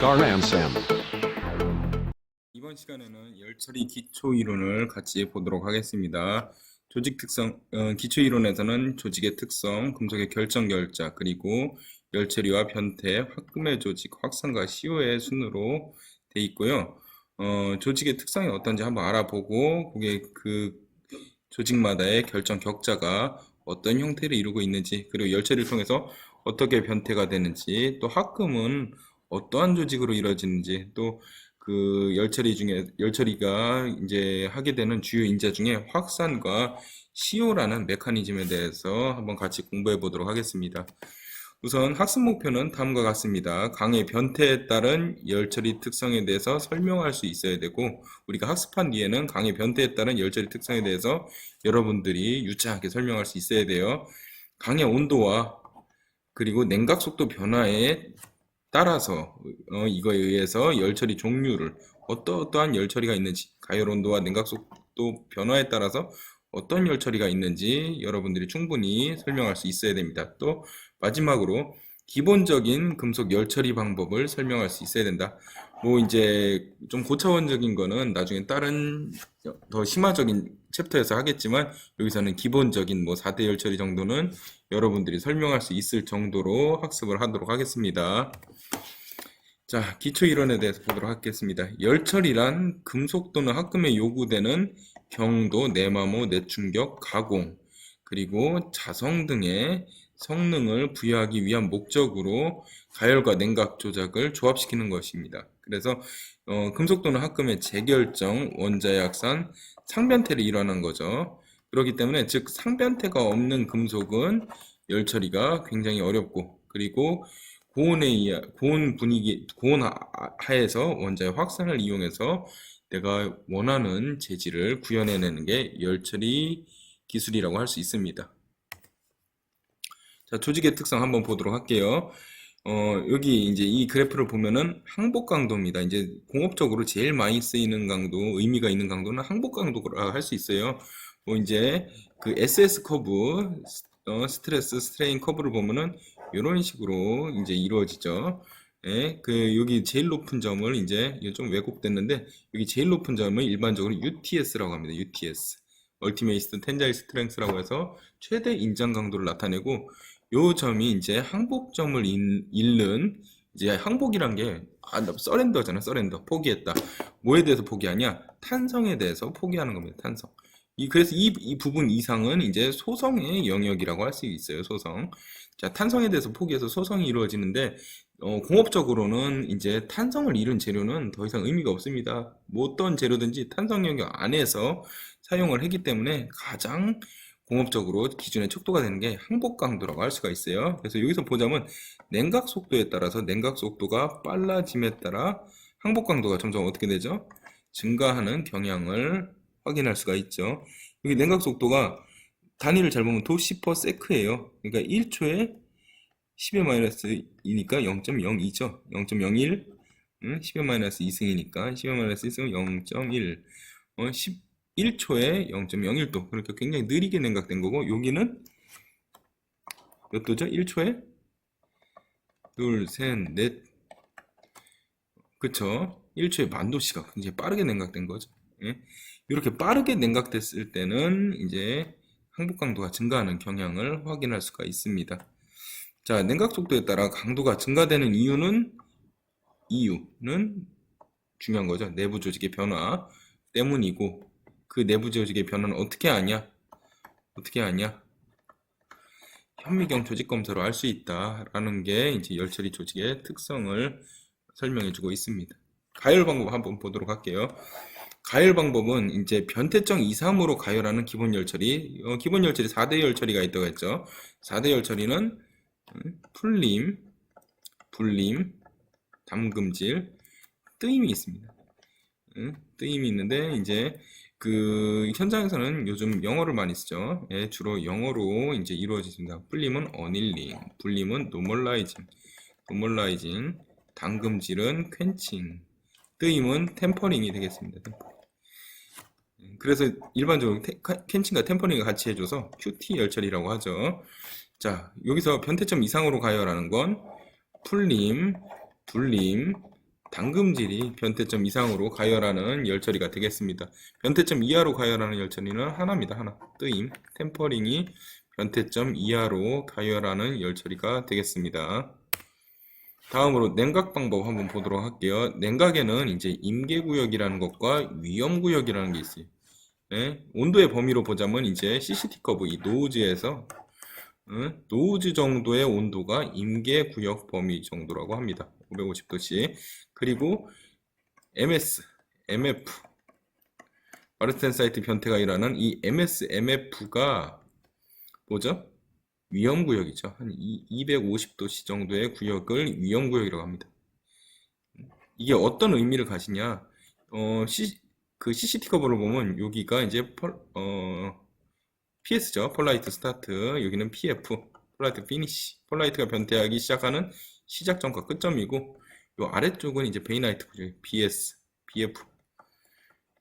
Garam-Sam. 이번 시간에는 열처리 기초이론을 같이 보도록 하겠습니다. 조직 특성, 기초이론에서는 조직의 특성, 금속의 결정결자, 그리고 열처리와 변태, 화금의 조직, 확산과 시효의 순으로 돼 있고요. 조직의 특성이 어떤지 한번 알아보고, 그게 그 조직마다의 결정 격자가 어떤 형태를 이루고 있는지, 그리고 열처리를 통해서 어떻게 변태가 되는지, 또 합금은 어떠한 조직으로 이루어지는지, 또 그 열처리가 이제 하게 되는 주요 인자 중에 확산과 시효라는 메커니즘에 대해서 한번 같이 공부해 보도록 하겠습니다. 우선 학습 목표는 다음과 같습니다. 강의 변태에 따른 열처리 특성에 대해서 설명할 수 있어야 되고, 우리가 학습한 뒤에는 강의 변태에 따른 열처리 특성에 대해서 여러분들이 유창하게 설명할 수 있어야 돼요. 강의 온도와 그리고 냉각 속도 변화에 따라서 이거에 의해서 열처리 종류를 어떠한 열처리가 있는지, 가열 온도와 냉각 속도 변화에 따라서 어떤 열처리가 있는지 여러분들이 충분히 설명할 수 있어야 됩니다. 또 마지막으로 기본적인 금속 열처리 방법을 설명할 수 있어야 된다. 뭐 이제 좀 고차원적인 거는 나중에 다른 더 심화적인 챕터에서 하겠지만, 여기서는 기본적인 뭐 4대 열처리 정도는 여러분들이 설명할 수 있을 정도로 학습을 하도록 하겠습니다. 자, 기초 이론에 대해서 보도록 하겠습니다. 열처리란 금속 또는 합금에 요구되는 경도, 내마모, 내충격, 가공, 그리고 자성 등의 성능을 부여하기 위한 목적으로 가열과 냉각 조작을 조합시키는 것입니다. 그래서 금속 또는 합금의 재결정, 원자의 확산, 상변태를 일어난 거죠. 그렇기 때문에 즉 상변태가 없는 금속은 열처리가 굉장히 어렵고, 그리고 고온 하에서 원자의 확산을 이용해서 내가 원하는 재질을 구현해내는 게 열처리 기술이라고 할 수 있습니다. 자, 조직의 특성 한번 보도록 할게요. 여기 이제 이 그래프를 보면은 항복 강도입니다. 이제 공업적으로 제일 많이 쓰이는 강도, 의미가 있는 강도는 항복 강도라 할 수 있어요. 뭐 이제 그 SS 커브, 스트레스, 스트레인 커브를 보면은 이런 식으로 이제 이루어지죠. 예, 그 여기 제일 높은 점을 이제 좀 왜곡됐는데, 여기 제일 높은 점을 일반적으로 UTS라고 합니다. UTS, 얼티메이트 텐자일 스트렝스라고 해서 최대 인장 강도를 나타내고, 요 점이 이제 항복점을 잃는, 이제 항복이란 게 서렌더잖아. 서렌더, 포기했다. 뭐에 대해서 포기하냐? 탄성에 대해서 포기하는 겁니다. 탄성. 그래서 이 부분 이상은 이제 소성의 영역이라고 할 수 있어요. 소성. 자, 탄성에 대해서 포기해서 소성이 이루어지는데, 공업적으로는 이제 탄성을 잃은 재료는 더 이상 의미가 없습니다. 뭐 어떤 재료든지 탄성 영역 안에서 사용을 했기 때문에 가장 공업적으로 기준의 척도가 되는 게 항복 강도라고 할 수가 있어요. 그래서 여기서 보자면 냉각 속도에 따라서, 냉각 속도가 빨라짐에 따라 항복 강도가 점점 어떻게 되죠? 증가하는 경향을 확인할 수가 있죠. 여기 냉각 속도가 단위를 잘 보면 도시퍼세크예요. 그러니까 1초에 10의 마이너스 2니까 0.02죠. 0.01, 10의 마이너스 2승이니까 10의 마이너스 1승은 0.1, 1초에 0.01도. 그러니까 굉장히 느리게 냉각된 거고, 여기는 몇 도죠? 1초에 둘, 셋, 넷, 그쵸? 1초에 만도씨가 굉장히 빠르게 냉각된 거죠. 예? 이렇게 빠르게 냉각됐을 때는 이제 항복 강도가 증가하는 경향을 확인할 수가 있습니다. 자, 냉각 속도에 따라 강도가 증가되는 이유는 중요한 거죠. 내부 조직의 변화 때문이고, 그 내부 조직의 변화는 어떻게 아냐? 현미경 조직 검사로 알 수 있다라는 게 이제 열처리 조직의 특성을 설명해주고 있습니다. 가열 방법 한번 보도록 할게요. 가열 방법은 이제 변태점 이상으로 가열하는 기본 열처리, 기본 열처리 4대 열처리가 있다고 했죠. 4대 열처리는 풀림, 불림, 담금질, 뜨임이 있습니다. 뜨임이 있는데, 이제 그 현장에서는 요즘 영어를 많이 쓰죠. 예, 주로 영어로 이제 이루어집니다. 풀림은 어닐링, 불림은 노멀라이징, 담금질은 퀸칭, 뜨임은 템퍼링이 되겠습니다. 그래서 일반적으로 캔칭과 템퍼링을 같이 해줘서 QT 열처리라고 하죠. 자, 여기서 변태점 이상으로 가열하는 건 풀림, 불림, 당금질이 변태점 이상으로 가열하는 열처리가 되겠습니다. 변태점 이하로 가열하는 열처리는 하나입니다. 하나. 뜨임. 템퍼링이 변태점 이하로 가열하는 열처리가 되겠습니다. 다음으로 냉각 방법 한번 보도록 할게요. 냉각에는 이제 임계구역이라는 것과 위험구역이라는 게 있어요. 네? 온도의 범위로 보자면 이제 CCT 커브 이 노즈에서 노즈 정도의 온도가 임계구역 범위 정도라고 합니다. 550도씨. 그리고 MS, MF, 마르텐사이트 변태가 일어나는 이 MS, MF가 뭐죠? 위험구역이죠. 한 250도씨 정도의 구역을 위험구역이라고 합니다. 이게 어떤 의미를 가지냐? 그 CCT 커버를 보면 여기가 이제 PS죠. 폴라이트 스타트. 여기는 PF, 폴라이트 피니시. 폴라이트가 변태하기 시작하는 시작점과 끝점이고, 요 아래쪽은 이제 베이나이트 구조, BS, BF,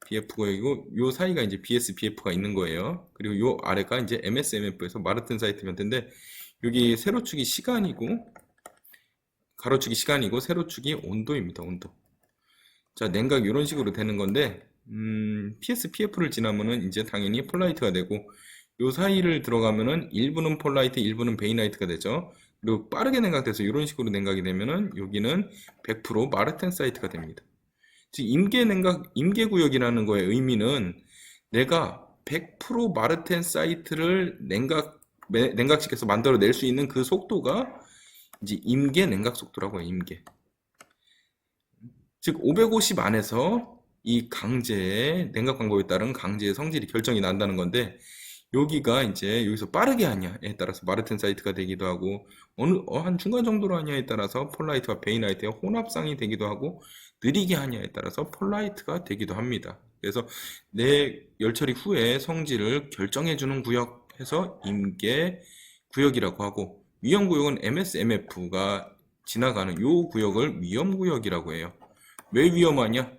BF 구역이고, 요 사이가 이제 BS, BF가 있는 거예요. 그리고 요 아래가 이제 MS, MF에서 마르텐사이트 변태인데, 여기 세로축이 시간이고, 가로축이 시간이고, 세로축이 온도입니다. 온도. 자, 냉각 이런 식으로 되는 건데, PS, PF를 지나면은 이제 당연히 폴라이트가 되고, 요 사이를 들어가면은 일부는 폴라이트, 일부는 베이나이트가 되죠. 그리고 빠르게 냉각돼서 이런 식으로 냉각이 되면은 여기는 100% 마르텐사이트가 됩니다. 즉 임계구역이라는 거의 의미는 내가 100% 마르텐사이트를 냉각시켜서 만들어낼 수 있는 그 속도가 이제 임계 냉각 속도라고 해요. 임계. 즉 550 안에서 이 강제의 냉각 방법에 따른 강제의 성질이 결정이 난다는 건데, 여기가 이제 여기서 빠르게 하냐에 따라서 마르텐사이트가 되기도 하고, 한 중간 정도로 하냐에 따라서 폴라이트와 베이나이트의 혼합상이 되기도 하고, 느리게 하냐에 따라서 폴라이트가 되기도 합니다. 그래서 내 열처리 후에 성질을 결정해주는 구역에서 임계 구역이라고 하고, 위험 구역은 MSMF가 지나가는 요 구역을 위험 구역이라고 해요. 왜 위험하냐?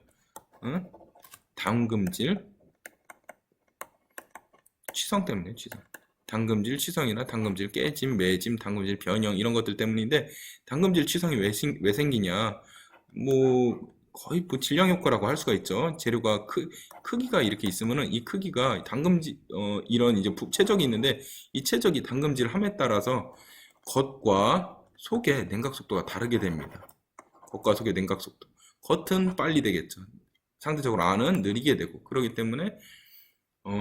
당금질 취성 때문에, 취성. 당금질 취성이나 당금질 깨짐, 매짐, 당금질 변형 이런 것들 때문인데, 당금질 취성이 왜 생기냐? 뭐 거의 뭐 질량 효과라고 할 수가 있죠. 재료가 크기가 이렇게 있으면은 이 크기가 당금질 이런 이제 최적이 있는데, 이 최적이 당금질함에 따라서 겉과 속의 냉각 속도가 다르게 됩니다. 겉과 속의 냉각 속도. 겉은 빨리 되겠죠. 상대적으로 안은 느리게 되고, 그렇기 때문에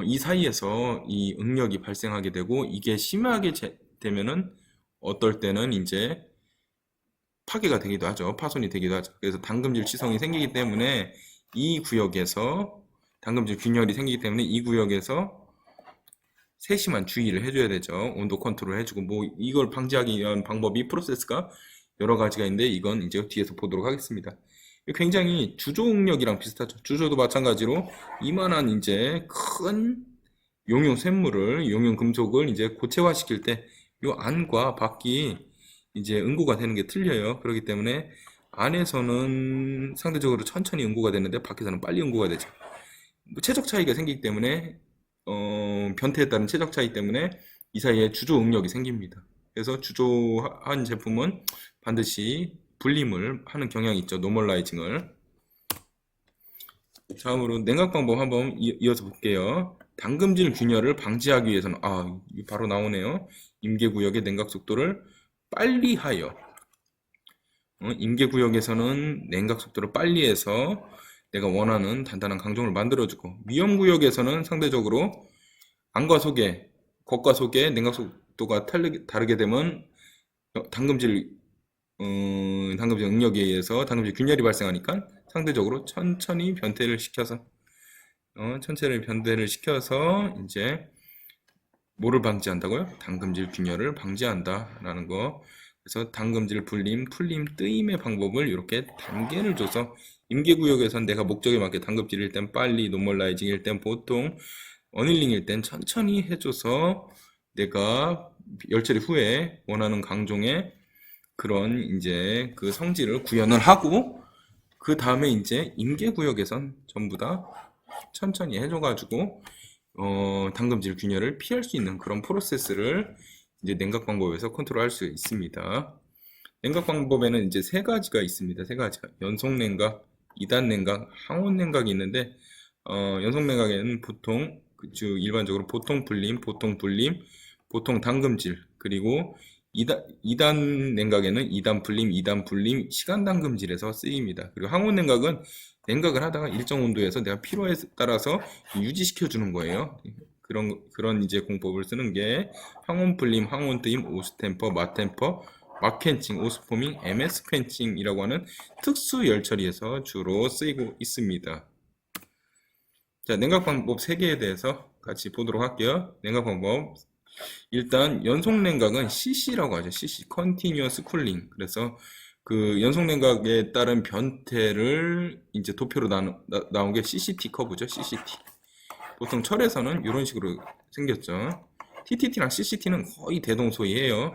이 사이에서 이 응력이 발생하게 되고, 이게 심하게 되면은 어떨 때는 이제 파괴가 되기도 하죠. 파손이 되기도 하죠. 그래서 당금질 취성이 생기기 때문에 이 구역에서 당금질 균열이 생기기 때문에 이 구역에서 세심한 주의를 해줘야 되죠. 온도 컨트롤 해주고, 뭐 이걸 방지하기 위한 방법이 프로세스가 여러 가지가 있는데, 이건 이제 뒤에서 보도록 하겠습니다. 굉장히 주조 응력이랑 비슷하죠. 주조도 마찬가지로 이만한 이제 큰 용융 쇳물을, 용융 금속을 이제 고체화시킬 때 이 안과 밖이 이제 응고가 되는 게 틀려요. 그렇기 때문에 안에서는 상대적으로 천천히 응고가 되는데 밖에서는 빨리 응고가 되죠. 뭐 체적 차이가 생기기 때문에 변태에 따른 체적 차이 때문에 이 사이에 주조 응력이 생깁니다. 그래서 주조한 제품은 반드시 분림을 하는 경향이 있죠. 노멀라이징을. 다음으로 냉각 방법 한번 이어서 볼게요. 당금질 균열을 방지하기 위해서는 바로 나오네요. 임계구역의 냉각 속도를 빨리 하여, 임계구역에서는 냉각 속도를 빨리 해서 내가 원하는 단단한 강종을 만들어주고, 위험구역에서는 상대적으로 안과 속에, 겉과 속에 냉각 속도가 다르게 되면 당금질 응력에 의해서 당금질 균열이 발생하니까 상대적으로 천천히 변태를 시켜서 이제 뭐를 방지한다고요? 당금질 균열을 방지한다라는 거. 그래서 당금질 분림, 풀림, 뜨임의 방법을 이렇게 단계를 줘서, 임계구역에선 내가 목적에 맞게 당금질일 땐 빨리, 노멀라이징일 땐 보통, 어닐링일 땐 천천히 해줘서 내가 열처리 후에 원하는 강종의 그런 이제 그 성질을 구현을 하고, 그 다음에 이제 임계구역에선 전부 다 천천히 해줘가지고 당금질 균열을 피할 수 있는 그런 프로세스를 이제 냉각 방법에서 컨트롤할 수 있습니다. 냉각 방법에는 이제 세 가지가 있습니다. 세 가지가. 연속 냉각, 2단 냉각, 항온 냉각이 있는데, 연속 냉각에는 보통, 일반적으로 보통 불림, 보통 불림, 보통 담금질, 그리고 2단 냉각에는 2단 불림, 2단 불림, 시간 담금질에서 쓰입니다. 그리고 항온 냉각은 냉각을 하다가 일정 온도에서 내가 필요에 따라서 유지시켜 주는 거예요. 그런 이제 공법을 쓰는 게 항온 불림, 항온 뜨임, 오스템퍼, 마템퍼, 마켄칭, 오스포밍, MS 퀸칭이라고 하는 특수 열 처리에서 주로 쓰이고 있습니다. 자, 냉각 방법 3개에 대해서 같이 보도록 할게요. 냉각 방법. 일단 연속 냉각은 CC라고 하죠. CC, Continuous Cooling. 그래서 그 연속 냉각에 따른 변태를 이제 도표로 나온 게 CCT 커브죠. CCT. 보통 철에서는 이런 식으로 생겼죠. TTT랑 CCT는 거의 대동소이해요.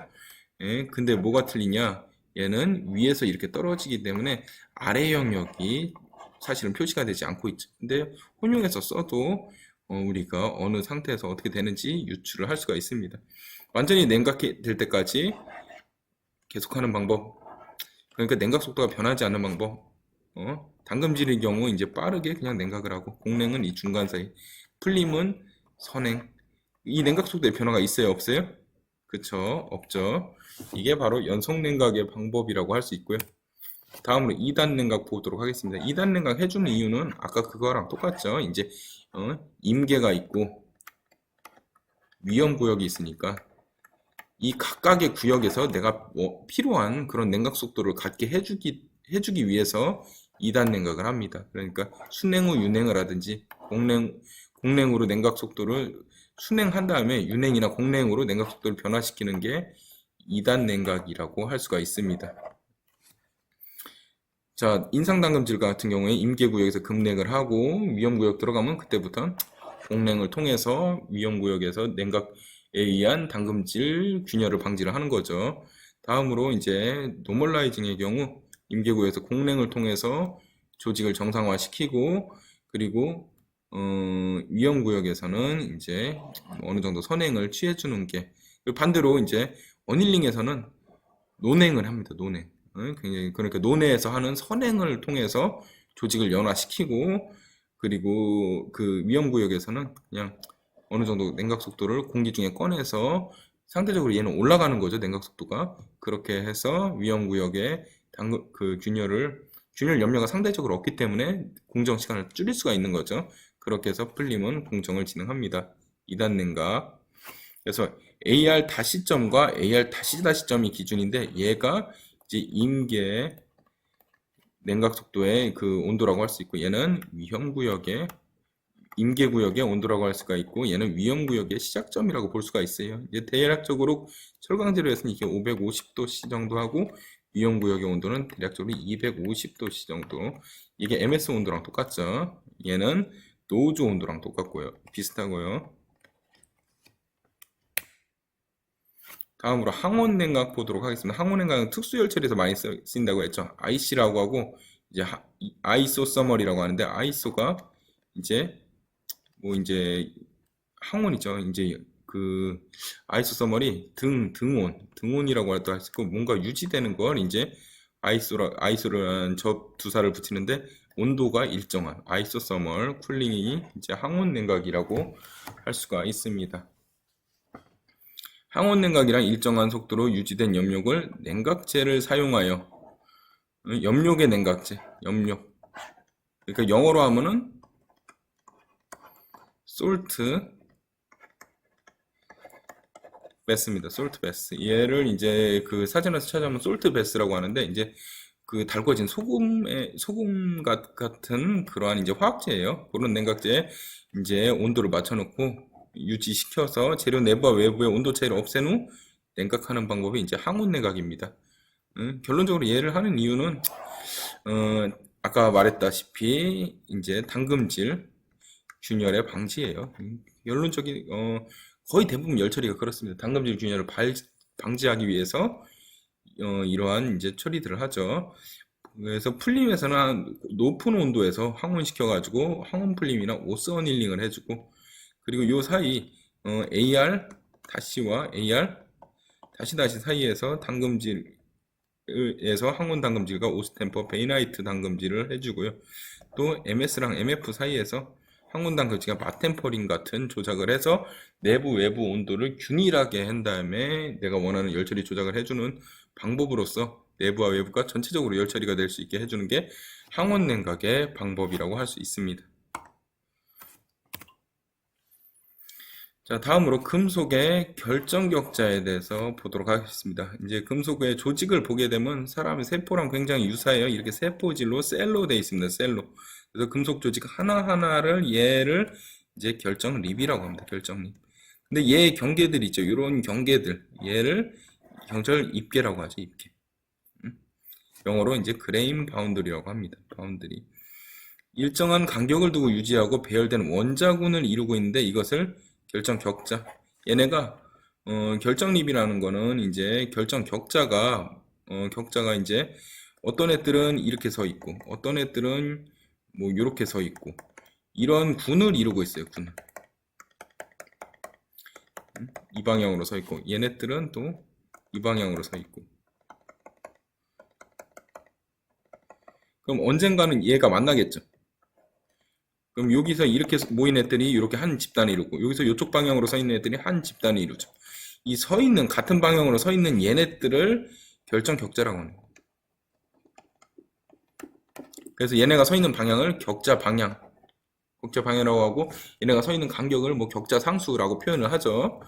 예, 근데 뭐가 틀리냐? 얘는 위에서 이렇게 떨어지기 때문에 아래 영역이 사실은 표시가 되지 않고 있죠. 근데 혼용해서 써도 우리가 어느 상태에서 어떻게 되는지 유추를 할 수가 있습니다. 완전히 냉각될 때까지 계속하는 방법. 그러니까 냉각 속도가 변하지 않는 방법. 담금질의 경우 이제 빠르게 그냥 냉각을 하고, 공냉은 이 중간 사이, 풀림은 선행. 이 냉각 속도의 변화가 있어요, 없어요? 그쵸, 없죠. 이게 바로 연속 냉각의 방법이라고 할 수 있고요. 다음으로 2단 냉각 보도록 하겠습니다. 2단 냉각 해주는 이유는 아까 그거랑 똑같죠. 이제 임계가 있고 위험 구역이 있으니까 이 각각의 구역에서 내가 필요한 그런 냉각 속도를 갖게 해주기 위해서 2단 냉각을 합니다. 그러니까 순냉 후 윤냉을 하든지 공냉으로 냉각 속도를 순냉한 다음에 윤냉이나 공냉으로 냉각 속도를 변화시키는 게 2단 냉각이라고 할 수가 있습니다. 자, 인상담금질 같은 경우에 임계구역에서 급냉을 하고 위험구역 들어가면 그때부터 공냉을 통해서 위험구역에서 냉각에 의한 담금질 균열을 방지를 하는 거죠. 다음으로 이제 노멀라이징의 경우 임계구역에서 공냉을 통해서 조직을 정상화시키고, 그리고 위험구역에서는 이제 어느 정도 선행을 취해주는 게, 반대로 이제 어닐링에서는 논행을 합니다. 논행. 굉장히, 그러니까 논해에서 하는 선행을 통해서 조직을 연화시키고, 그리고 그 위험구역에서는 그냥 어느 정도 냉각 속도를 공기 중에 꺼내서 상대적으로 얘는 올라가는 거죠. 냉각 속도가. 그렇게 해서 위험구역에 그 균열 염려가 상대적으로 없기 때문에 공정 시간을 줄일 수가 있는 거죠. 그렇게 해서 풀림은 공정을 진행합니다. 2단 냉각. 그래서 AR 다시점과 AR 다시점이 기준인데, 얘가 이제 임계 냉각 속도의 그 온도라고 할 수 있고, 얘는 위험구역의 임계구역의 온도라고 할 수가 있고, 얘는 위험구역의 시작점이라고 볼 수가 있어요. 이제 대략적으로 철강제로에서는 이게 550도C 정도 하고, 위험구역의 온도는 대략적으로 250도C 정도. 이게 MS 온도랑 똑같죠. 얘는 노조 온도랑 똑같고요. 비슷하고요. 다음으로 항온 냉각 보도록 하겠습니다. 항온 냉각은 특수 열처리에서 많이 쓰인다고 했죠. IC라고 하고, 이제 아이소 서머리라고 하는데, 아이소가 이제 이제 항온이죠. 이제 그 아이소 서머리 등온이라고 할도 할 수 있고, 뭔가 유지되는 걸 이제 아이소라는 접두사를 붙이는데, 온도가 일정한 아이소 서멀 쿨링이 이제 항온 냉각이라고 할 수가 있습니다. 항온 냉각이란 일정한 속도로 유지된 염력을 냉각제를 사용하여, 염력의 냉각제, 염력. 그러니까 영어로 하면은 솔트 베스입니다. 솔트 베스. 얘를 이제 그 사전에서 찾아보면 솔트 베스라고 하는데, 이제 그 달궈진 소금 같은 그러한 이제 화학제예요. 그런 냉각제에 이제 온도를 맞춰놓고 유지시켜서 재료 내부와 외부의 온도 차이를 없앤 후 냉각하는 방법이 이제 항온 냉각입니다. 결론적으로 얘를 하는 이유는 아까 말했다시피 이제 담금질 균열의 방지예요. 결론적인 거의 대부분 열처리가 그렇습니다. 담금질 균열을 방지하기 위해서 이러한 이제 처리들을 하죠. 그래서 풀림에서는 높은 온도에서 항온시켜가지고 항온 풀림이나 오스 어닐링을 해주고, 그리고 요 사이 AR 다시와 AR 다시 사이에서 담금질 에서 항원 담금질과 오스템퍼 베이나이트 담금질을 해주고요. 또 MS랑 MF 사이에서 항원 담금질과 마템퍼린 같은 조작을 해서 내부 외부 온도를 균일하게 한 다음에 내가 원하는 열처리 조작을 해주는 방법으로서 내부와 외부가 전체적으로 열처리가 될 수 있게 해주는 게 항원 냉각의 방법이라고 할 수 있습니다. 자, 다음으로 금속의 결정격자에 대해서 보도록 하겠습니다. 이제 금속의 조직을 보게 되면 사람의 세포랑 굉장히 유사해요. 이렇게 세포질로 셀로 되어 있습니다. 셀로. 그래서 금속 조직 하나하나를 얘를 이제 결정립이라고 합니다. 결정립. 근데 얘의 경계들 있죠. 이런 경계들. 얘를 경절 입계라고 하죠. 입계. 영어로 이제 그레인 바운드리라고 합니다. 바운드리. 일정한 간격을 두고 유지하고 배열된 원자군을 이루고 있는데 이것을 결정 격자. 얘네가 결정립이라는 거는 이제 결정 격자가 이제 어떤 애들은 이렇게 서 있고 어떤 애들은 뭐 이렇게 서 있고 이런 군을 이루고 있어요. 군을. 이 방향으로 서 있고 얘네들은 또 이 방향으로 서 있고. 그럼 언젠가는 얘가 만나겠죠. 그럼 여기서 이렇게 모인 애들이 이렇게 한 집단을 이루고 여기서 이쪽 방향으로 서 있는 애들이 한 집단을 이루죠. 이 서 있는 같은 방향으로 서 있는 얘네들을 결정 격자라고 하는 거예요. 그래서 얘네가 서 있는 방향을 격자 방향이라고 하고 얘네가 서 있는 간격을 뭐 격자 상수라고 표현을 하죠.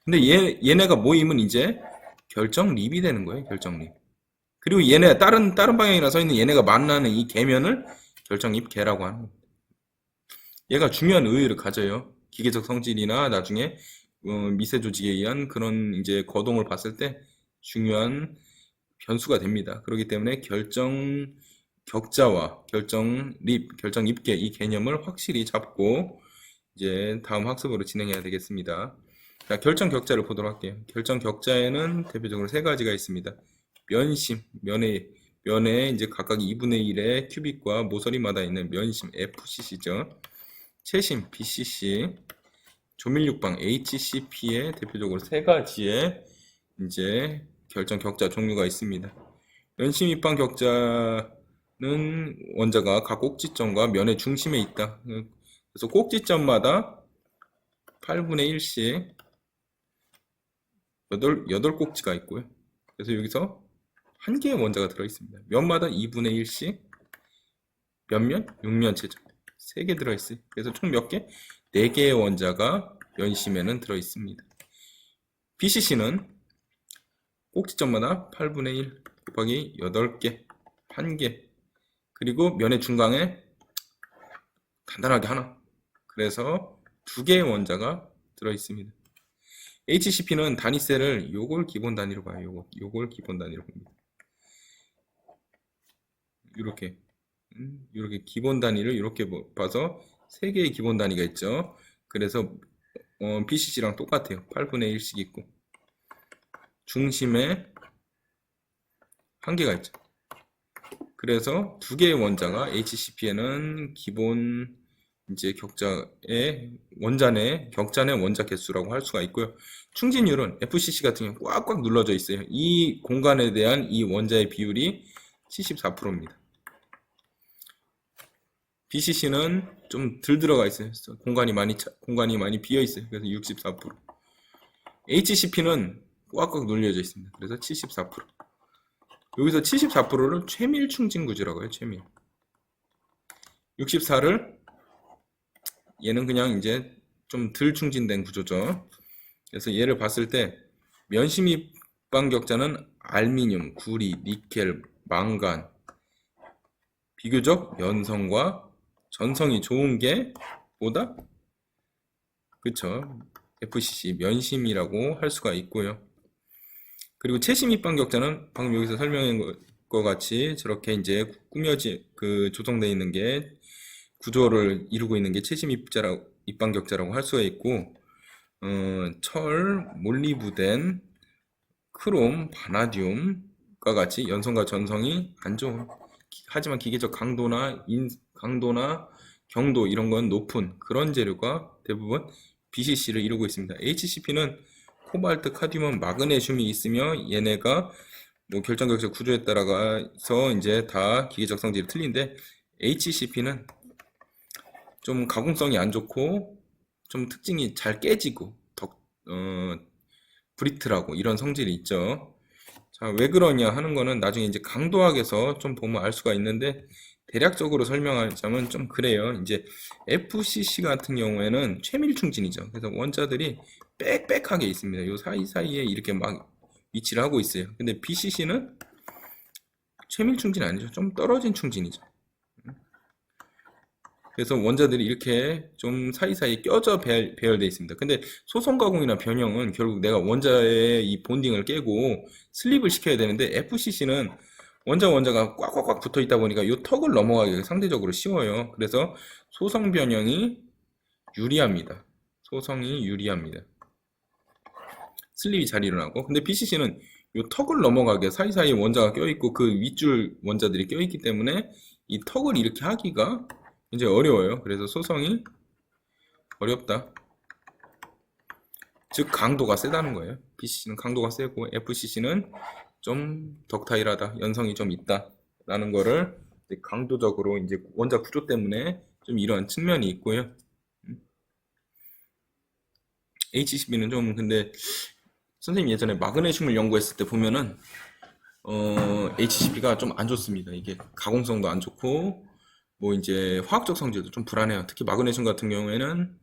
근데 얘네가 모이면 이제 결정립이 되는 거예요. 결정립. 그리고 얘네 다른 방향이라 서 있는 얘네가 만나는 이 계면을 결정립계라고 하는 거예요. 얘가 중요한 의의를 가져요. 기계적 성질이나 나중에 미세 조직에 의한 그런 이제 거동을 봤을 때 중요한 변수가 됩니다. 그렇기 때문에 결정 격자와 결정립계 이 개념을 확실히 잡고 이제 다음 학습으로 진행해야 되겠습니다. 자, 결정 격자를 보도록 할게요. 결정 격자에는 대표적으로 세 가지가 있습니다. 면심, 면에 이제 각각 2분의 1의 큐빅과 모서리마다 있는 면심 FCC죠. 채심 BCC, 조밀육방 HCP의 대표적으로 세 가지의 이제 결정 격자 종류가 있습니다. 면심 입방 격자는 원자가 각 꼭지점과 면의 중심에 있다. 그래서 꼭지점마다 8분의 1씩 8 꼭지가 있고요. 그래서 여기서 한 개의 원자가 들어있습니다. 면마다 2분의 1씩 면면 6면체죠. 3개 들어있어요. 그래서 총 몇 개? 4개의 원자가 면심에는 들어있습니다. BCC는 꼭지점마다 8분의 1 곱하기 8개, 1개, 그리고 면의 중간에 간단하게 하나. 그래서 2개의 원자가 들어있습니다. HCP는 단위셀을 요걸 기본 단위로 봐요. 요걸 기본 단위로 봅니다. 이렇게 기본 단위를 이렇게 봐서 3개의 기본 단위가 있죠. 그래서 BCC랑 똑같아요. 8분의 1씩 있고 중심에 1개가 있죠. 그래서 2개의 원자가 HCP에는 기본 이제 격자의 격자 내 원자 개수라고 할 수가 있고요. 충진율은 FCC 같은 경우 꽉꽉 눌러져 있어요. 이 공간에 대한 이 원자의 비율이 74%입니다. BCC는 좀 덜 들어가 있어요. 공간이 많이 비어 있어요. 그래서 64%. HCP는 꽉꽉 눌려져 있습니다. 그래서 74%. 여기서 74%를 최밀 충진구조라고 해요. 최밀. 64를 얘는 그냥 이제 좀 덜 충진된 구조죠. 그래서 얘를 봤을 때 면심 입방 격자는 알미늄, 구리, 니켈, 망간 비교적 연성과 전성이 좋은 게 뭐다? 그쵸? FCC 면심이라고 할 수가 있고요. 그리고 채심 입방 격자는 방금 여기서 설명한 것 같이 저렇게 이제 조성되어 있는 게 구조를 이루고 있는 게 채심 입방 격자라고 할 수가 있고, 철, 몰리브덴, 크롬, 바나듐과 같이 연성과 전성이 안 좋은, 하지만 기계적 강도나 경도 이런 건 높은 그런 재료가 대부분 BCC를 이루고 있습니다. HCP는 코발트, 카디움, 마그네슘이 있으며 얘네가 뭐 결정격자 구조에 따라서 이제 다 기계적 성질이 틀린데 HCP는 좀 가공성이 안 좋고 좀 특징이 잘 깨지고 브리틀하고 이런 성질이 있죠. 자, 왜 그러냐 하는 거는 나중에 이제 강도학에서 좀 보면 알 수가 있는데 대략적으로 설명하자면 좀 그래요. 이제 FCC 같은 경우에는 최밀충진이죠. 그래서 원자들이 빽빽하게 있습니다. 요 사이사이에 이렇게 막 위치를 하고 있어요. 근데 BCC는 최밀충진 아니죠. 좀 떨어진 충진이죠. 그래서 원자들이 이렇게 좀 사이사이에 껴져 배열되어 있습니다. 근데 소성 가공이나 변형은 결국 내가 원자의 이 본딩을 깨고 슬립을 시켜야 되는데 FCC는 원자가 꽉꽉꽉 붙어 있다 보니까 이 턱을 넘어가기가 상대적으로 쉬워요. 그래서 소성 변형이 유리합니다. 소성이 유리합니다. 슬립이 잘 일어나고. 근데 BCC는 이 턱을 넘어가게 사이사이에 원자가 껴있고 그 윗줄 원자들이 껴있기 때문에 이 턱을 이렇게 하기가 이제 어려워요. 그래서 소성이 어렵다. 즉 강도가 세다는 거예요. BCC는 강도가 세고 FCC는 좀 덕타일하다, 연성이 좀 있다 라는 거를 강도적으로 이제 원자 구조 때문에 좀 이런 측면이 있고요. HCB는 좀 근데 선생님 예전에 마그네슘을 연구했을 때 보면은 HCB가 좀 안 좋습니다. 이게 가공성도 안 좋고 뭐 이제 화학적 성질도 좀 불안해요. 특히 마그네슘 같은 경우에는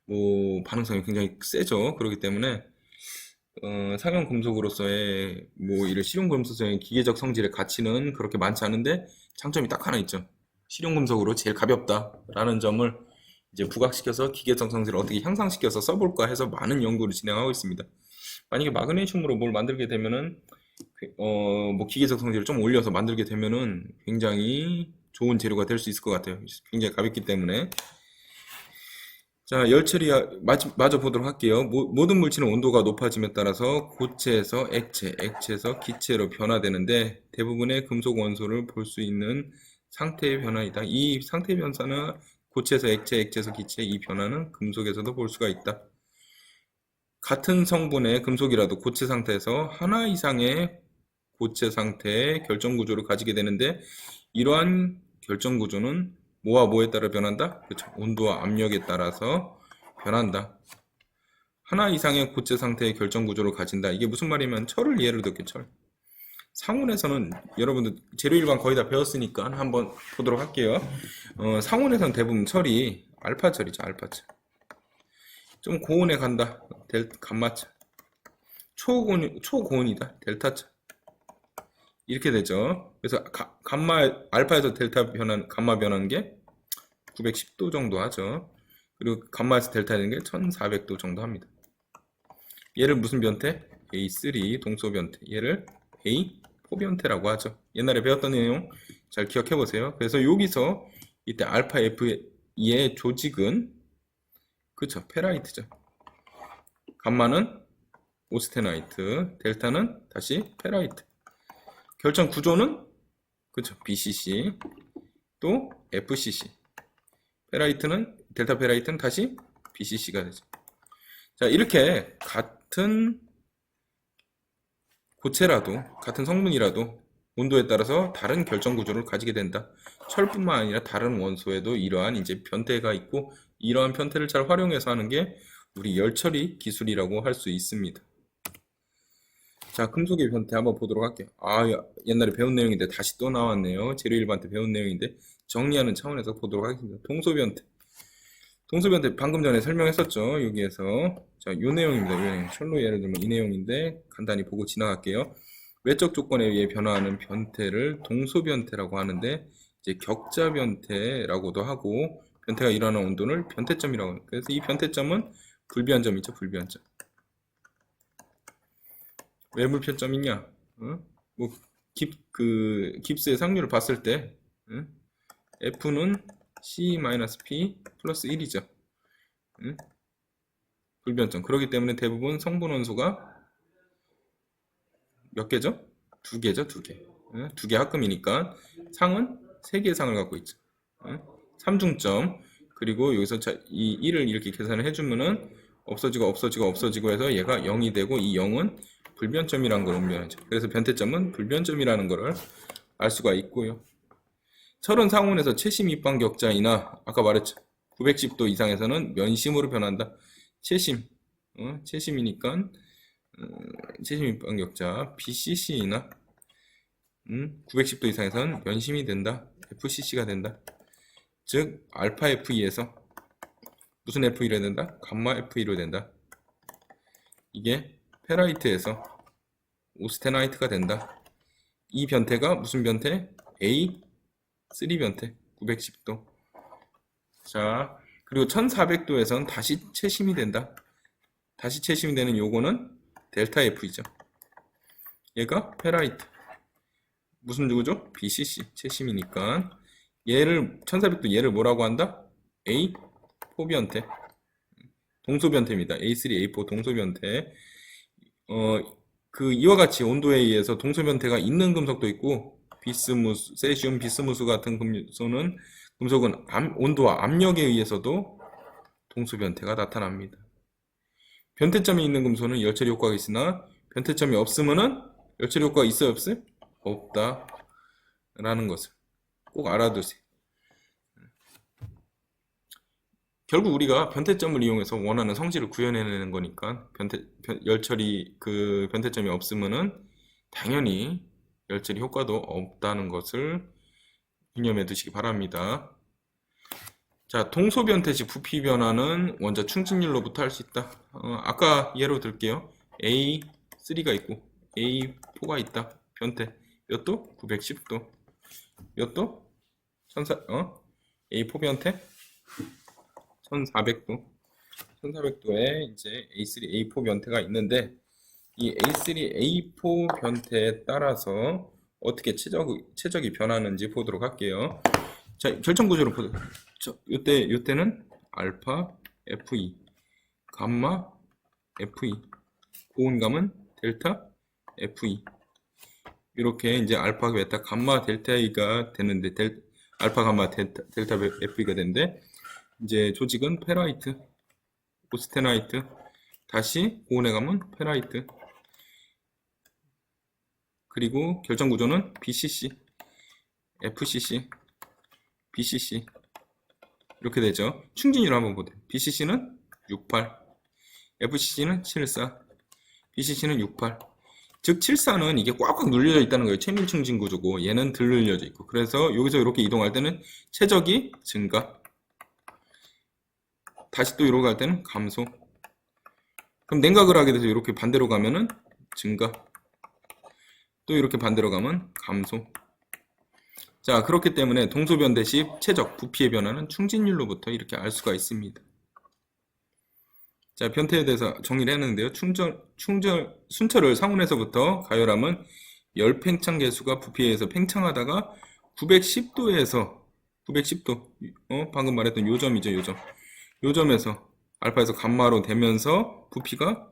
뭐 반응성이 굉장히 세죠. 그렇기 때문에 상용 금속으로서의 뭐 이런 실용 금속의 기계적 성질의 가치는 그렇게 많지 않은데 장점이 딱 하나 있죠. 실용 금속으로 제일 가볍다라는 점을 이제 부각시켜서 기계적 성질을 어떻게 향상시켜서 써볼까 해서 많은 연구를 진행하고 있습니다. 만약에 마그네슘으로 뭘 만들게 되면은 뭐 기계적 성질을 좀 올려서 만들게 되면은 굉장히 좋은 재료가 될 수 있을 것 같아요. 굉장히 가볍기 때문에. 자, 열처리 마저 보도록 할게요. 모든 물질은 온도가 높아짐에 따라서 고체에서 액체, 액체에서 기체로 변화되는데 대부분의 금속 원소를 볼 수 있는 상태의 변화이다. 이 상태 변화는 고체에서 액체, 액체에서 기체, 이 변화는 금속에서도 볼 수가 있다. 같은 성분의 금속이라도 고체 상태에서 하나 이상의 고체 상태의 결정 구조를 가지게 되는데 이러한 결정 구조는 뭐와 뭐에 따라 변한다? 그렇죠. 온도와 압력에 따라서 변한다. 하나 이상의 고체 상태의 결정 구조를 가진다. 이게 무슨 말이면 철을 예를 들게 철. 상온에서는 여러분들 재료 일반 거의 다 배웠으니까 한번 보도록 할게요. 상온에서는 대부분 철이 알파철이죠. 알파철. 좀 고온에 간다. 감마철. 초고온이다. 델타철. 이렇게 되죠. 그래서 알파에서 델타 변한 감마 변하는 게 910도 정도 하죠. 그리고 감마에서 델타 되는 게 1400도 정도 합니다. 얘를 무슨 변태? A3 동소 변태. 얘를 A4 변태라고 하죠. 옛날에 배웠던 내용 잘 기억해 보세요. 그래서 여기서 이때 알파 F의 조직은 그쵸, 페라이트죠. 감마는 오스테나이트, 델타는 다시 페라이트. 결정 구조는 그쵸, BCC 또 FCC. 페라이트는 델타 페라이트는 다시 BCC가 되죠. 자, 이렇게 같은 고체라도 같은 성분이라도 온도에 따라서 다른 결정 구조를 가지게 된다. 철뿐만 아니라 다른 원소에도 이러한 이제 변태가 있고 이러한 변태를 잘 활용해서 하는 게 우리 열처리 기술이라고 할 수 있습니다. 자, 금속의 변태 한번 보도록 할게요. 옛날에 배운 내용인데 다시 또 나왔네요. 재료 일반 때 배운 내용인데 정리하는 차원에서 보도록 하겠습니다. 동소 변태. 동소 변태 방금 전에 설명했었죠. 여기에서. 자, 요 내용입니다. 요 내용. 철로 예를 들면 이 내용인데 간단히 보고 지나갈게요. 외적 조건에 의해 변화하는 변태를 동소 변태라고 하는데 이제 격자 변태라고도 하고 변태가 일어나는 온도를 변태점이라고 합니다. 그래서 이 변태점은 불변점이죠. 불변점. 왜 불변점이냐? 뭐 깁스의 상률을 봤을 때 F는 C-P 플러스 1이죠. 불변점. 그렇기 때문에 대부분 성분 원소가 몇 개죠? 두 개죠, 두 개. 두 개 합금이니까 상은 세 개의 상을 갖고 있죠. 3중점. 그리고 여기서 이 1을 이렇게 계산을 해주면은 없어지고 해서 얘가 0이 되고 이 0은 불변점이라는 걸 의미하죠. 그래서 변태점은 불변점이라는 것을 알 수가 있고요. 철은 상온에서 채심 입방 격자이나 아까 말했죠. 910도 이상에서는 면심으로 변한다. 채심, 채심이니까 채심 입방 격자 BCC이나 910도 이상에서는 면심이 된다. FCC가 된다. 즉 알파 F2에서 무슨 F2로 된다? 감마 F2로 된다. 이게 페라이트에서 오스테나이트가 된다. 이 변태가 무슨 변태? A3 변태 910도. 자, 그리고 1400도에선 다시 채심이 된다. 다시 채심이 되는 요거는 델타 F이죠. 얘가 페라이트. 무슨 누구죠? BCC 채심이니까 얘를 1400도 얘를 뭐라고 한다? A4 변태. 동소 변태입니다. A3, A4 동소 변태. 이와 같이 온도에 의해서 동소 변태가 있는 금속도 있고 비스무스, 세슘, 비스무스 같은 금속은 온도와 압력에 의해서도 동소 변태가 나타납니다. 변태점이 있는 금속은 열처리 효과가 있으나 변태점이 없으면은 열처리 효과가 있어요, 없어요? 없다 라는 것을 꼭 알아두세요. 결국 우리가 변태점을 이용해서 원하는 성질을 구현해내는 거니까 열처리 변태점이 없으면은 당연히 열처리 효과도 없다는 것을 유념해 두시기 바랍니다. 자, 동소변태식 부피 변화는 원자 충진율로부터 할 수 있다. 아까 예로 들게요. A3가 있고 A4가 있다. 변태 몇 도? 910도. 몇 도? A4 변태 1400도. 1400도에 이제 A3, A4 변태가 있는데 이 A3, A4 변태에 따라서 어떻게 최적이 변하는지 보도록 할게요. 자, 결정 구조로 보도록. 요때는 알파 F2, 감마 F2, 고온감은 델타 F2. 이렇게 이제 알파, 베타, 감마, 델타 E가 되는데 알파, 감마, 델타 F2가 되는데 이제 조직은 페라이트, 오스테나이트, 다시 고온에 가면 페라이트. 그리고 결정 구조는 BCC, FCC, BCC 이렇게 되죠. 충진율 한번 보세요. BCC는 68, FCC는 74, BCC는 68. 즉 74는 이게 꽉꽉 눌려져 있다는 거예요. 최밀 충진 구조고 얘는 덜 눌려져 있고 그래서 여기서 이렇게 이동할 때는 최적이 증가. 다시 또 이렇게 갈 때는 감소. 그럼 냉각을 하게 돼서 이렇게 반대로 가면은 증가. 또 이렇게 반대로 가면 감소. 자, 그렇기 때문에 동소변대식 최적 부피의 변화는 충진율로부터 이렇게 알 수가 있습니다. 자, 변태에 대해서 정리를 했는데요. 순철을 상온에서부터 가열하면 열 팽창 개수가 부피에 의해서 팽창하다가 910도에서 910도 방금 말했던 요점이죠, 요점. 요점에서 알파에서 감마로 되면서 부피가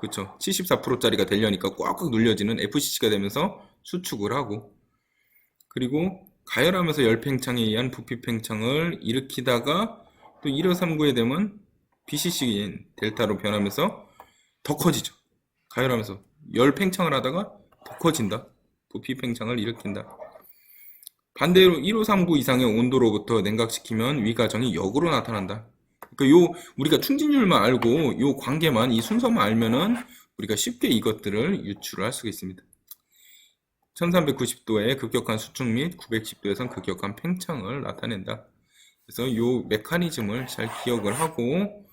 그쵸 74%짜리가 되려니까 꽉꽉 눌려지는 FCC가 되면서 수축을 하고 그리고 가열하면서 열팽창에 의한 부피 팽창을 일으키다가 또 1539에 되면 BCC인 델타로 변하면서 더 커지죠. 가열하면서 열팽창을 하다가 더 커진다. 부피 팽창을 일으킨다. 반대로 1539 이상의 온도로부터 냉각시키면 위가정이 역으로 나타난다. 그러니까 우리가 충진율만 알고 요 관계만 이 순서만 알면은 우리가 쉽게 이것들을 유출할 수가 있습니다. 1390도의 급격한 수축 및 910도에선 급격한 팽창을 나타낸다. 그래서 요 메커니즘을 잘 기억을 하고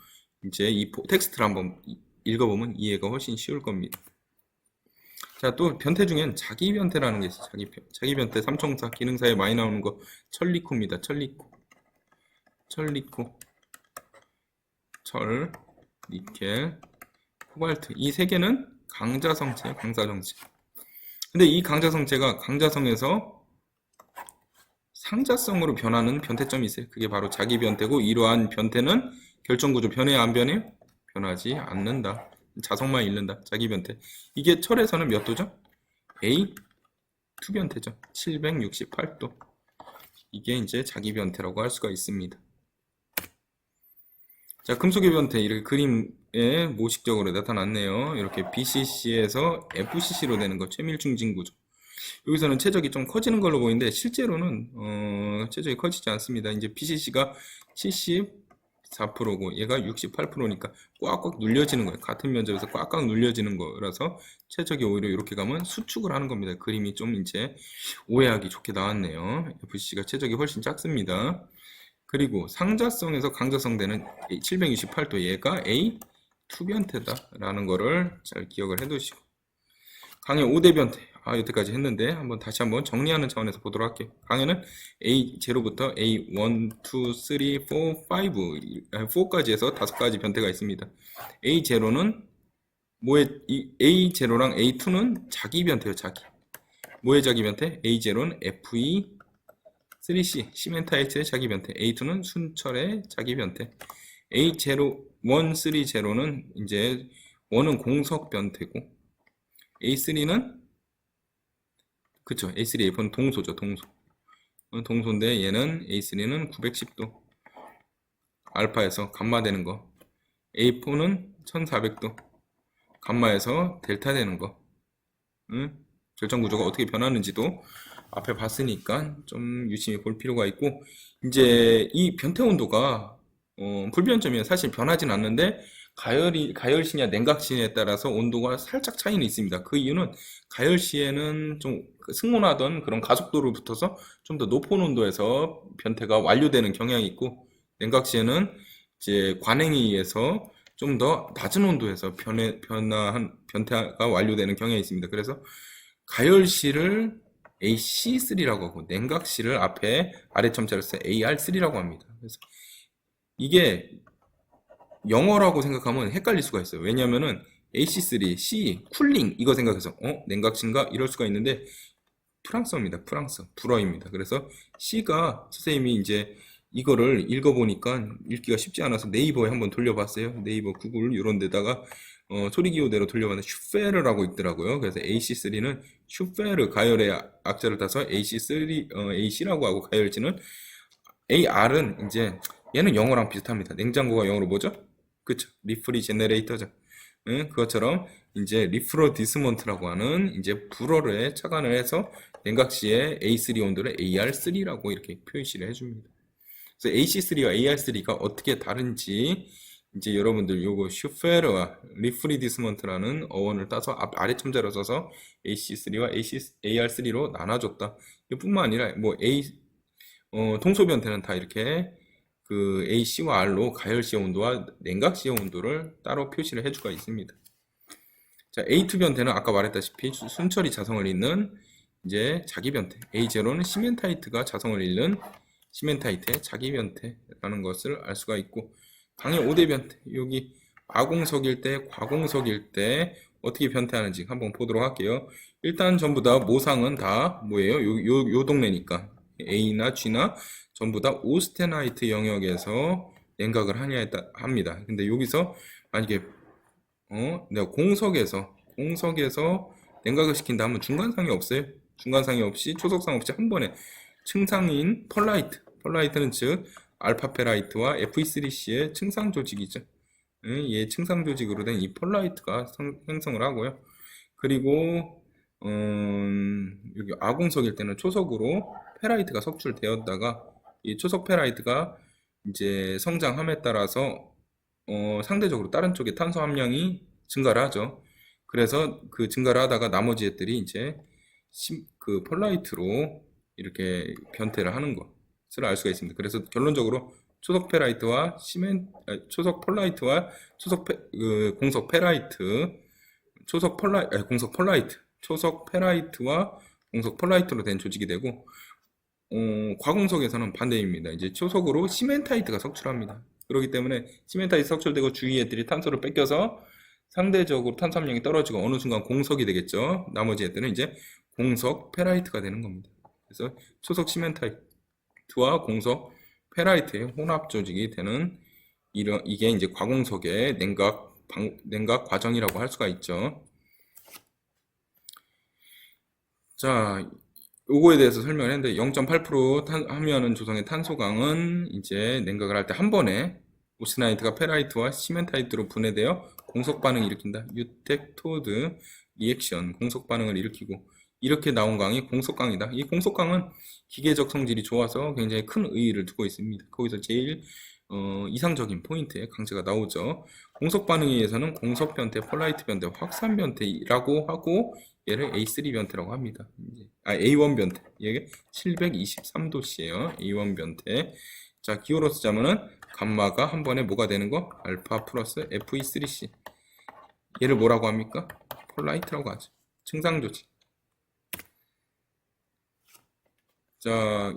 이제 이 텍스트를 한번 읽어보면 이해가 훨씬 쉬울 겁니다. 자, 또 변태 중엔 자기 변태라는 게 있어요. 자기 변태 삼총사 기능사에 많이 나오는 거 철리코입니다. 철리코, 철, 니켈, 코발트 이 세 개는 강자성체, 강사성체. 근데 이 강자성체가 강자성에서 상자성으로 변하는 변태점이 있어요. 그게 바로 자기 변태고 이러한 변태는 결정구조 변해 안 변해? 변하지 않는다. 자성만 잃는다. 자기 변태. 이게 철에서는 몇 도죠? A2 변태죠. 768도. 이게 이제 자기 변태라고 할 수가 있습니다. 자, 금속의 변태 이렇게 그림에 모식적으로 나타났네요. 이렇게 BCC에서 FCC로 되는 거 최밀중진 구조. 여기서는 최적이 좀 커지는 걸로 보이는데 실제로는 최적이 커지지 않습니다. 이제 BCC가 74%고 얘가 68%니까 꽉꽉 눌려지는 거예요. 같은 면적에서 꽉꽉 눌려지는 거라서 최적이 오히려 이렇게 가면 수축을 하는 겁니다. 그림이 좀 이제 오해하기 좋게 나왔네요. FCC가 최적이 훨씬 작습니다. 그리고 상자성에서 강자성 되는 768도 얘가 A2 변태다라는 거를 잘 기억을 해두시고, 강의 5대 변태, 여태까지 했는데 다시 한번 정리하는 차원에서 보도록 할게요. 강의는 A0부터 A1, 2, 3, 4, 5, 4까지 해서 5가지 변태가 있습니다. A0는 A0랑 A2는 자기 변태예요. 자기. 뭐의 자기 변태? A0는 FE 3C, 시멘타이트의 자기 변태. A2는 순철의 자기 변태. A0, 1, 3, 0는 이제 1은 공석 변태고, A3는 그쵸, A3, A4는 동소죠, 동소. 동소인데 얘는 A3는 910도 알파에서 감마 되는 거. A4는 1400도 감마에서 델타 되는 거. 결정 구조가 어떻게 변하는지도 앞에 봤으니까 좀 유심히 볼 필요가 있고, 이제 이 변태 온도가 불변점이에요. 사실 변하진 않는데 가열시냐 냉각시냐에 따라서 온도가 살짝 차이는 있습니다. 그 이유는 가열시에는 좀 승온하던 그런 가속도를 붙어서 좀 더 높은 온도에서 변태가 완료되는 경향이 있고, 냉각시에는 이제 관행에 의해서 좀 더 낮은 온도에서 변화한 변태가 완료되는 경향이 있습니다. 그래서 가열시를 AC3라고 하고 냉각시를 앞에 아래 첨자를 써 AR3라고 합니다. 그래서 이게 영어라고 생각하면 헷갈릴 수가 있어요. 왜냐면은 AC3, C, 쿨링 이거 생각해서 냉각시인가 이럴 수가 있는데 프랑스어입니다. 프랑스 불어입니다. 그래서 C가 선생님이 이제 이거를 읽어보니까 읽기가 쉽지 않아서 네이버에 한번 돌려봤어요. 네이버, 구글 이런 데다가 소리 기호대로 돌려봤는데 슈페르라고 있더라고요. 그래서 AC3는 슈페르 가열의 악자를 따서 AC라고 하고, 가열지는 AR은 이제 얘는 영어랑 비슷합니다. 냉장고가 영어로 뭐죠? 그쵸? 리프리제네레이터죠. 그것처럼 이제 리프로디스먼트라고 하는 이제 불어를 착안을 해서 냉각시의 A3 온도를 AR3라고 이렇게 표시를 해줍니다. 그래서 AC3와 AR3가 어떻게 다른지 이제 여러분들 요거 슈페르와 리프리디스먼트라는 어원을 따서 아래 첨자로 써서 AC3와 AR3로 나눠줬다. 이뿐만 아니라 뭐 통소변태는 다 이렇게 그 AC와 R로 가열시의 온도와 냉각시의 온도를 따로 표시를 해줄 수가 있습니다. 자, A2 변태는 아까 말했다시피 순철이 자성을 잇는 이제 자기 변태. A0는 시멘타이트가 자성을 잇는 시멘타이트의 자기 변태라는 것을 알 수가 있고, 강의 5대 변태, 여기 아공석일 때, 과공석일 때 어떻게 변태하는지 한번 보도록 할게요. 일단 전부 다 모상은 다 뭐예요? 요 동네니까 A나 G나 전부 다 오스테나이트 영역에서 냉각을 하냐 합니다. 근데 여기서 만약에 내가 공석에서 냉각을 시킨다 하면 중간상이 없어요. 중간상이 없이 초석상 없이 한 번에 층상인 펄라이트는 즉 알파페라이트와 Fe3C의 층상 조직이죠. 얘 층상 조직으로 된 이 펄라이트가 생성을 하고요. 그리고 여기 아공석일 때는 초석으로 페라이트가 석출되었다가 이 초석 페라이트가 이제 성장함에 따라서 상대적으로 다른 쪽에 탄소 함량이 증가를 하죠. 그래서 그 증가를 하다가 나머지 애들이 이제 그 펄라이트로 이렇게 변태를 하는 것을 알 수가 있습니다. 그래서 결론적으로 초석 페라이트와 초석 펄라이트와 공석 페라이트, 공석 펄라이트, 초석 페라이트와 공석 펄라이트로 된 조직이 되고, 과공석에서는 반대입니다. 이제 초석으로 시멘타이트가 석출합니다. 그렇기 때문에 시멘타이트 석출되고 주위 애들이 탄소를 뺏겨서 상대적으로 탄소 함량이 떨어지고 어느 순간 공석이 되겠죠. 나머지 애들은 이제 공석 페라이트가 되는 겁니다. 그래서 초석 시멘타이트와 공석 페라이트의 혼합 조직이 되는 이게 이제 과공석의 냉각 과정이라고 할 수가 있죠. 자, 요거에 대해서 설명을 했는데 0.8% 함유하는 조성의 탄소강은 이제 냉각을 할 때 한 번에 오스나이트가 페라이트와 시멘타이트로 분해되어 공속 반응을 일으킨다. 유텍토드 리액션, 공속 반응을 일으키고, 이렇게 나온 강이 공속강이다. 이 공속강은 기계적 성질이 좋아서 굉장히 큰 의의를 두고 있습니다. 거기서 제일 이상적인 포인트에 강제가 나오죠. 공속 반응에 의해서는 공속 변태, 폴라이트 변태, 확산 변태라고 하고, 얘를 A3 변태라고 합니다. A1 변태. 이게 723도씨예요. A1 변태. 자, 기호로 쓰자면은 감마가 한 번에 뭐가 되는 거? 알파 플러스 FE3C. 얘를 뭐라고 합니까? 폴라이트라고 하죠. 증상 조직. 자,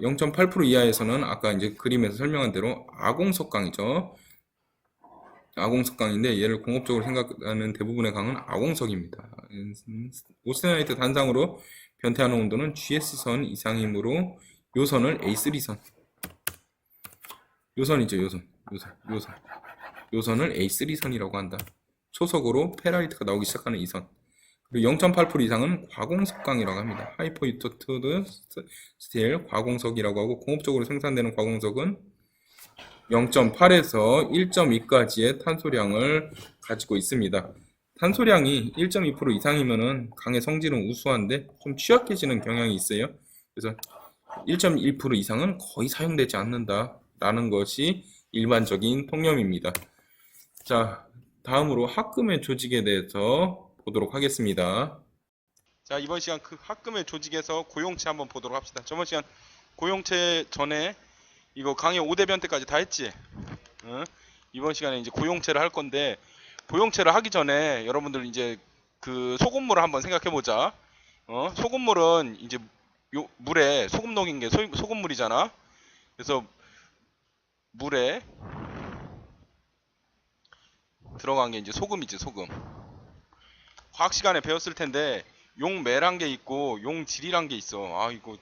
0.8% 이하에서는 아까 이제 그림에서 설명한 대로 아공석강이죠. 아공석강인데 얘를 공업적으로 생각하는 대부분의 강은 아공석입니다. 오스나이트 단상으로 변태하는 온도는 GS선 이상이므로 요선을 A3선. 요선이죠, 요선을 A3선이라고 한다. 초석으로 페라이트가 나오기 시작하는 이 선. 그리고 0.8% 이상은 과공석강이라고 합니다. 하이퍼유토트드 스틸 과공석이라고 하고, 공업적으로 생산되는 과공석은 0.8에서 1.2까지의 탄소량을 가지고 있습니다. 탄소량이 1.2% 이상이면은 강의 성질은 우수한데 좀 취약해지는 경향이 있어요. 그래서 1.1% 이상은 거의 사용되지 않는다라는 것이 일반적인 통념입니다. 자, 다음으로 합금의 조직에 대해서 보도록 하겠습니다. 자, 이번 시간 그 합금의 조직에서 고용체 한번 보도록 합시다. 저번 시간 고용체 전에 이거 강의 5대 변태까지 다 했지? 응? 이번 시간에 이제 고용체를 할 건데, 고용체를 하기 전에 여러분들 이제 그 소금물을 한번 생각해 보자. 소금물은 이제 물에 소금 녹인 게 소금물이잖아. 그래서 물에 들어간 게 이제 소금이지, 소금. 과학 시간에 배웠을 텐데 용매란 게 있고 용질이란 게 있어. 아, 이거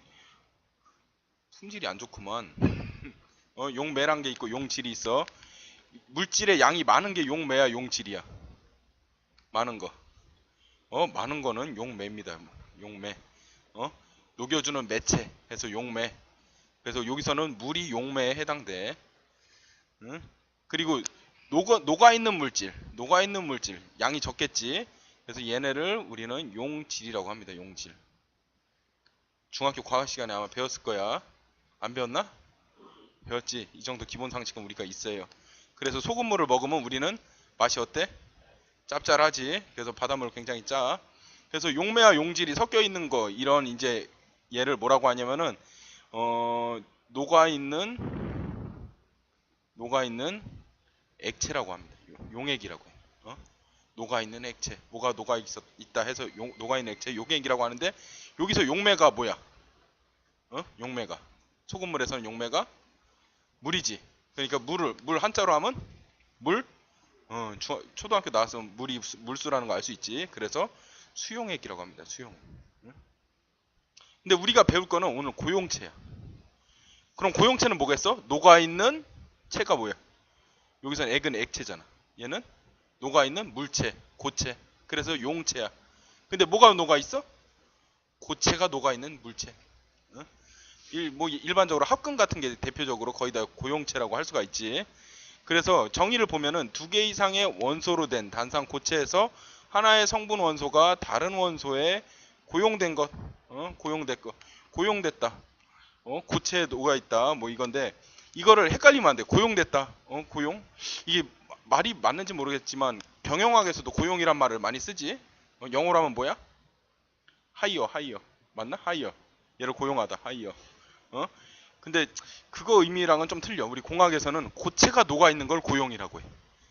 품질이 안 좋구만. 용매란 게 있고 용질이 있어. 물질의 양이 많은 게 용매야, 용질이야. 많은 거. 많은 거는 용매입니다. 용매. 녹여주는 매체 해서 용매. 그래서 여기서는 물이 용매에 해당돼. 응? 그리고 녹아 있는 물질, 양이 적겠지. 그래서 얘네를 우리는 용질이라고 합니다. 용질. 중학교 과학 시간에 아마 배웠을 거야. 안 배웠나? 배웠지. 이 정도 기본 상식은 우리가 있어요. 그래서 소금물을 먹으면 우리는 맛이 어때? 짭짤하지. 그래서 바닷물 굉장히 짜. 그래서 용매와 용질이 섞여 있는 거, 이런 이제 얘를 뭐라고 하냐면은 녹아 있는 액체라고 합니다. 용액이라고 해요. 녹아 있는 액체. 뭐가 있다 해서 녹아 있는 액체 용액이라고 하는데, 여기서 용매가 뭐야? 용매가 소금물에서는 용매가 물이지. 그러니까 물 한자로 하면 물. 초등학교 나와서 물이 물수라는 거 알 수 있지. 그래서 수용액이라고 합니다. 수용. 근데 우리가 배울 거는 오늘 고용체야. 그럼 고용체는 뭐겠어? 녹아있는 체가 뭐야? 여기서는 액은 액체잖아. 얘는 녹아있는 물체, 고체. 그래서 용체야. 근데 뭐가 녹아있어? 고체가 녹아있는 물체. 일반적으로 합금 같은 게 대표적으로 거의 다 고용체라고 할 수가 있지. 그래서 정의를 보면은 두 개 이상의 원소로 된 단상 고체에서 하나의 성분 원소가 다른 원소에 고용된 것, 고용됐다. 고체에 녹아있다. 뭐 이건데, 이거를 헷갈리면 안 돼. 고용됐다. 고용. 이게 말이 맞는지 모르겠지만 경영학에서도 고용이란 말을 많이 쓰지. 영어로 하면 뭐야? 하이어. 맞나? 하이어. 얘를 고용하다. 하이어. 근데 그거 의미랑은 좀 틀려. 우리 공학에서는 고체가 녹아 있는 걸 고용이라고 해.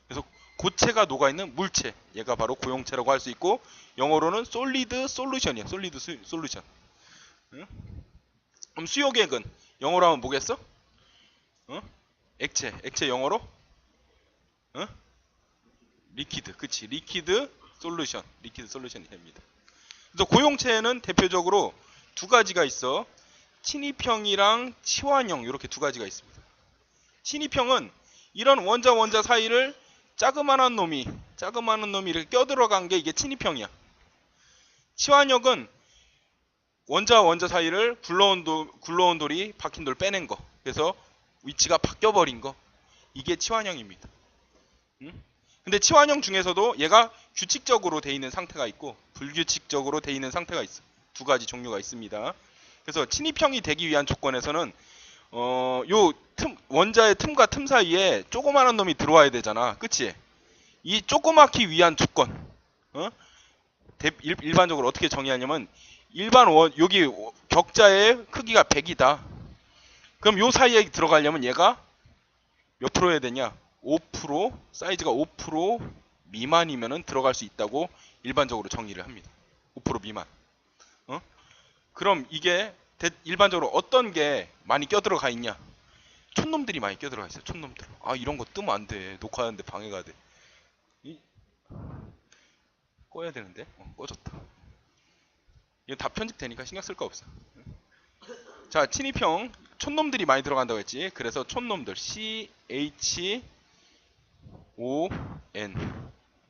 그래서 고체가 녹아 있는 물체, 얘가 바로 고용체라고 할 수 있고, 영어로는 솔리드 솔루션이야. 솔리드 솔루션. 그럼 수용액은 영어로 하면 뭐겠어? 액체 영어로? 리퀴드. 그치. 리퀴드 솔루션이 됩니다. 그래서 고용체에는 대표적으로 두 가지가 있어. 친입형이랑 치환형, 이렇게 두 가지가 있습니다. 친입형은 이런 원자 사이를 자그마한 놈이 이렇게 껴들어간 게 이게 친입형이야. 치환형은 원자 사이를 굴러온 돌이 박힌 돌 빼낸 거. 그래서 위치가 바뀌어버린 거. 이게 치환형입니다. 응? 근데 치환형 중에서도 얘가 규칙적으로 돼 있는 상태가 있고 불규칙적으로 돼 있는 상태가 있어. 두 가지 종류가 있습니다. 그래서 친입형이 되기 위한 조건에서는 요 원자의 틈과 틈 사이에 조그마한 놈이 들어와야 되잖아. 그치? 이 조그맣기 위한 조건. 어? 일반적으로 어떻게 정의하냐면 일반 여기 격자의 크기가 100이다. 그럼 요 사이에 들어가려면 얘가 몇 프로 해야 되냐? 5% 사이즈가 5% 미만이면은 들어갈 수 있다고 일반적으로 정의를 합니다. 5% 미만. 어? 그럼 이게 일반적으로 어떤 게 많이 껴들어가 있냐? 촌놈들이 많이 껴들어가 있어요. 촌놈들. 아 이런 거 뜨면 안 돼. 녹화하는데 방해가 돼. 이, 꺼야 되는데. 꺼졌다. 이거 다 편집되니까 신경 쓸 거 없어. 자, 친입형 촌놈들이 많이 들어간다고 했지. 그래서 촌놈들 CHON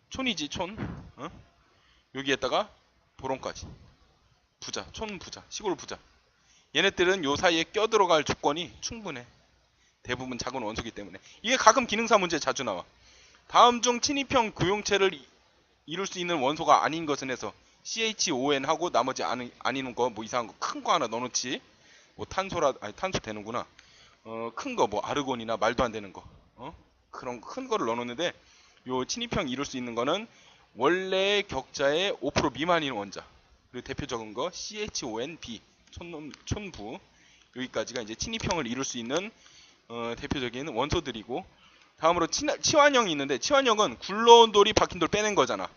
촌이지 촌. 어? 여기에다가 보론까지 부자, 촌 부자, 시골 부자. 얘네들은 요 사이에 껴들어갈 조건이 충분해. 대부분 작은 원소기 때문에. 이게 가끔 기능사 문제 자주 나와. 다음 중 친입형 고용체를 이룰 수 있는 원소가 아닌 것은 해서 CHON 하고 나머지 아닌 거 뭐 이상한 거 큰 거 하나 넣어놓지. 뭐 탄소라 아니 탄소 되는구나. 큰 거 뭐 아르곤이나 말도 안 되는 거. 그런 큰 거를 넣어놓는데 요 친입형 이룰 수 있는 거는 원래 격자의 5% 미만인 원자. 그리고 대표적인 거 CHONB 촌부 여기까지가 이제 친입형을 이룰 수 있는 대표적인 원소들이고 다음으로 치환형이 있는데 치환형은 굴러온 돌이 박힌 돌 빼낸 거잖아.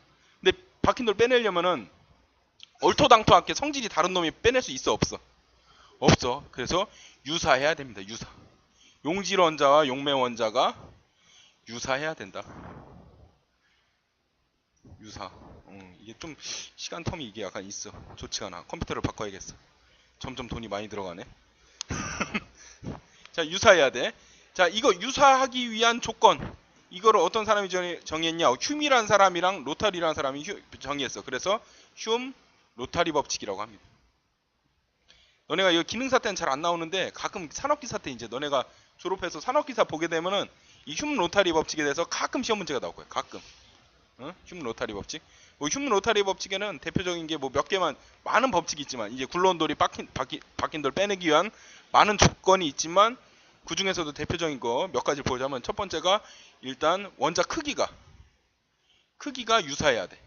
근데 박힌 돌 빼내려면은 얼토당토하게 성질이 다른 놈이 빼낼 수 있어 없어? 없어. 그래서 유사해야 됩니다. 유사. 용질 원자와 용매 원자가 유사해야 된다. 유사. 이게 좀 시간 텀이 이게 약간 있어. 좋지가 않아. 컴퓨터를 바꿔야겠어. 점점 돈이 많이 들어가네. 자, 유사해야 돼. 자, 이거 유사하기 위한 조건. 이거를 어떤 사람이 정의했냐? 흉이란 사람이랑 로타리란 사람이 정의했어. 그래서 흉 로타리 법칙이라고 합니다. 너네가 이거 기능사 때는 잘 안 나오는데 가끔 산업기사 때 이제 너네가 졸업해서 산업기사 보게 되면은 이 휴문 로타리 법칙에 대해서 가끔 시험 문제가 나올 거야. 가끔. 휴문 로타리 법칙. 뭐 휴문 로타리 법칙에는 대표적인 게 뭐 몇 개만 많은 법칙이 있지만 이제 굴러온 돌이 박힌 돌 빼내기 위한 많은 조건이 있지만 그 중에서도 대표적인 거 몇 가지 보자면 첫 번째가 일단 원자 크기가 유사해야 돼.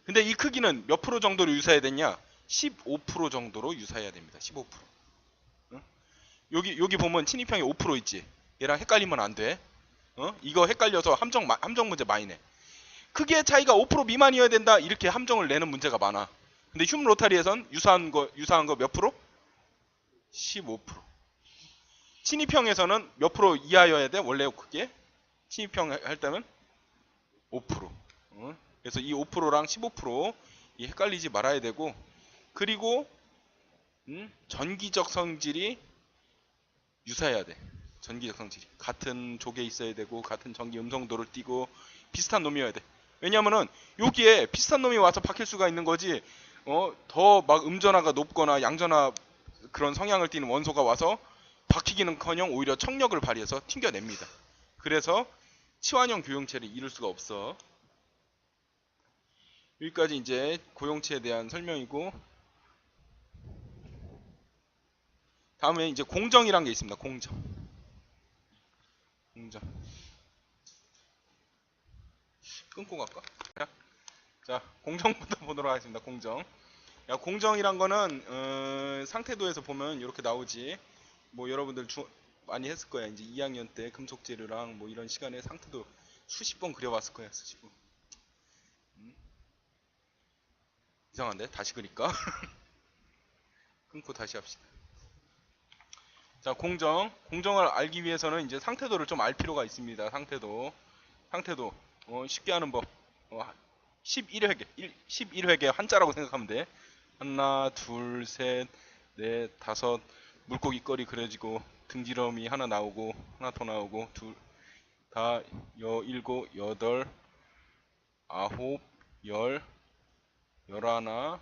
근데 이 크기는 몇 프로 정도로 유사해야 되냐? 15% 정도로 유사해야 됩니다. 15%. 응? 여기 보면 친입형이 5% 있지. 얘랑 헷갈리면 안 돼. 이거 헷갈려서 함정 문제 많이 내. 크기의 차이가 5% 미만이어야 된다. 이렇게 함정을 내는 문제가 많아. 근데 휴문 로타리에선 유사한 거 몇 프로? 15%. 친입형에서는 몇 프로 이하여야 돼? 원래 크기에? 친입형 할 때는 5%. 그래서 이 5%랑 15% 이 헷갈리지 말아야 되고 그리고 전기적 성질이 유사해야 돼. 전기적 성질이 같은 족에 있어야 되고 같은 전기 음성도를 띠고 비슷한 놈이어야 돼. 왜냐면은 여기에 비슷한 놈이 와서 박힐 수가 있는 거지. 더 막 음전화가 높거나 양전화 그런 성향을 띠는 원소가 와서 박히기는커녕 오히려 청력을 발휘해서 튕겨냅니다. 그래서 치환형 교용체를 이룰 수가 없어. 여기까지 이제 고용체에 대한 설명이고 다음에 이제 공정이란 게 있습니다. 공정. 끊고 갈까? 자, 공정부터 보도록 하겠습니다. 공정. 야, 공정이란 거는 상태도에서 보면 이렇게 나오지. 뭐 여러분들 많이 했을 거야. 이제 2학년 때 금속재료랑 뭐 이런 시간에 상태도 수십 번 그려봤을 거야. 수십 번. 이상한데? 다시 그릴까? 끊고 다시 합시다. 자, 공정을 알기 위해서는 이제 상태도를 좀 알 필요가 있습니다. 상태도 쉽게 하는 법. 11회계 한자라고 생각하면 돼. 하나, 둘, 셋, 넷, 다섯. 물고기 거리 그려지고 등지름이 하나 나오고 하나 더 나오고 다 일곱, 여덟, 아홉, 열하나,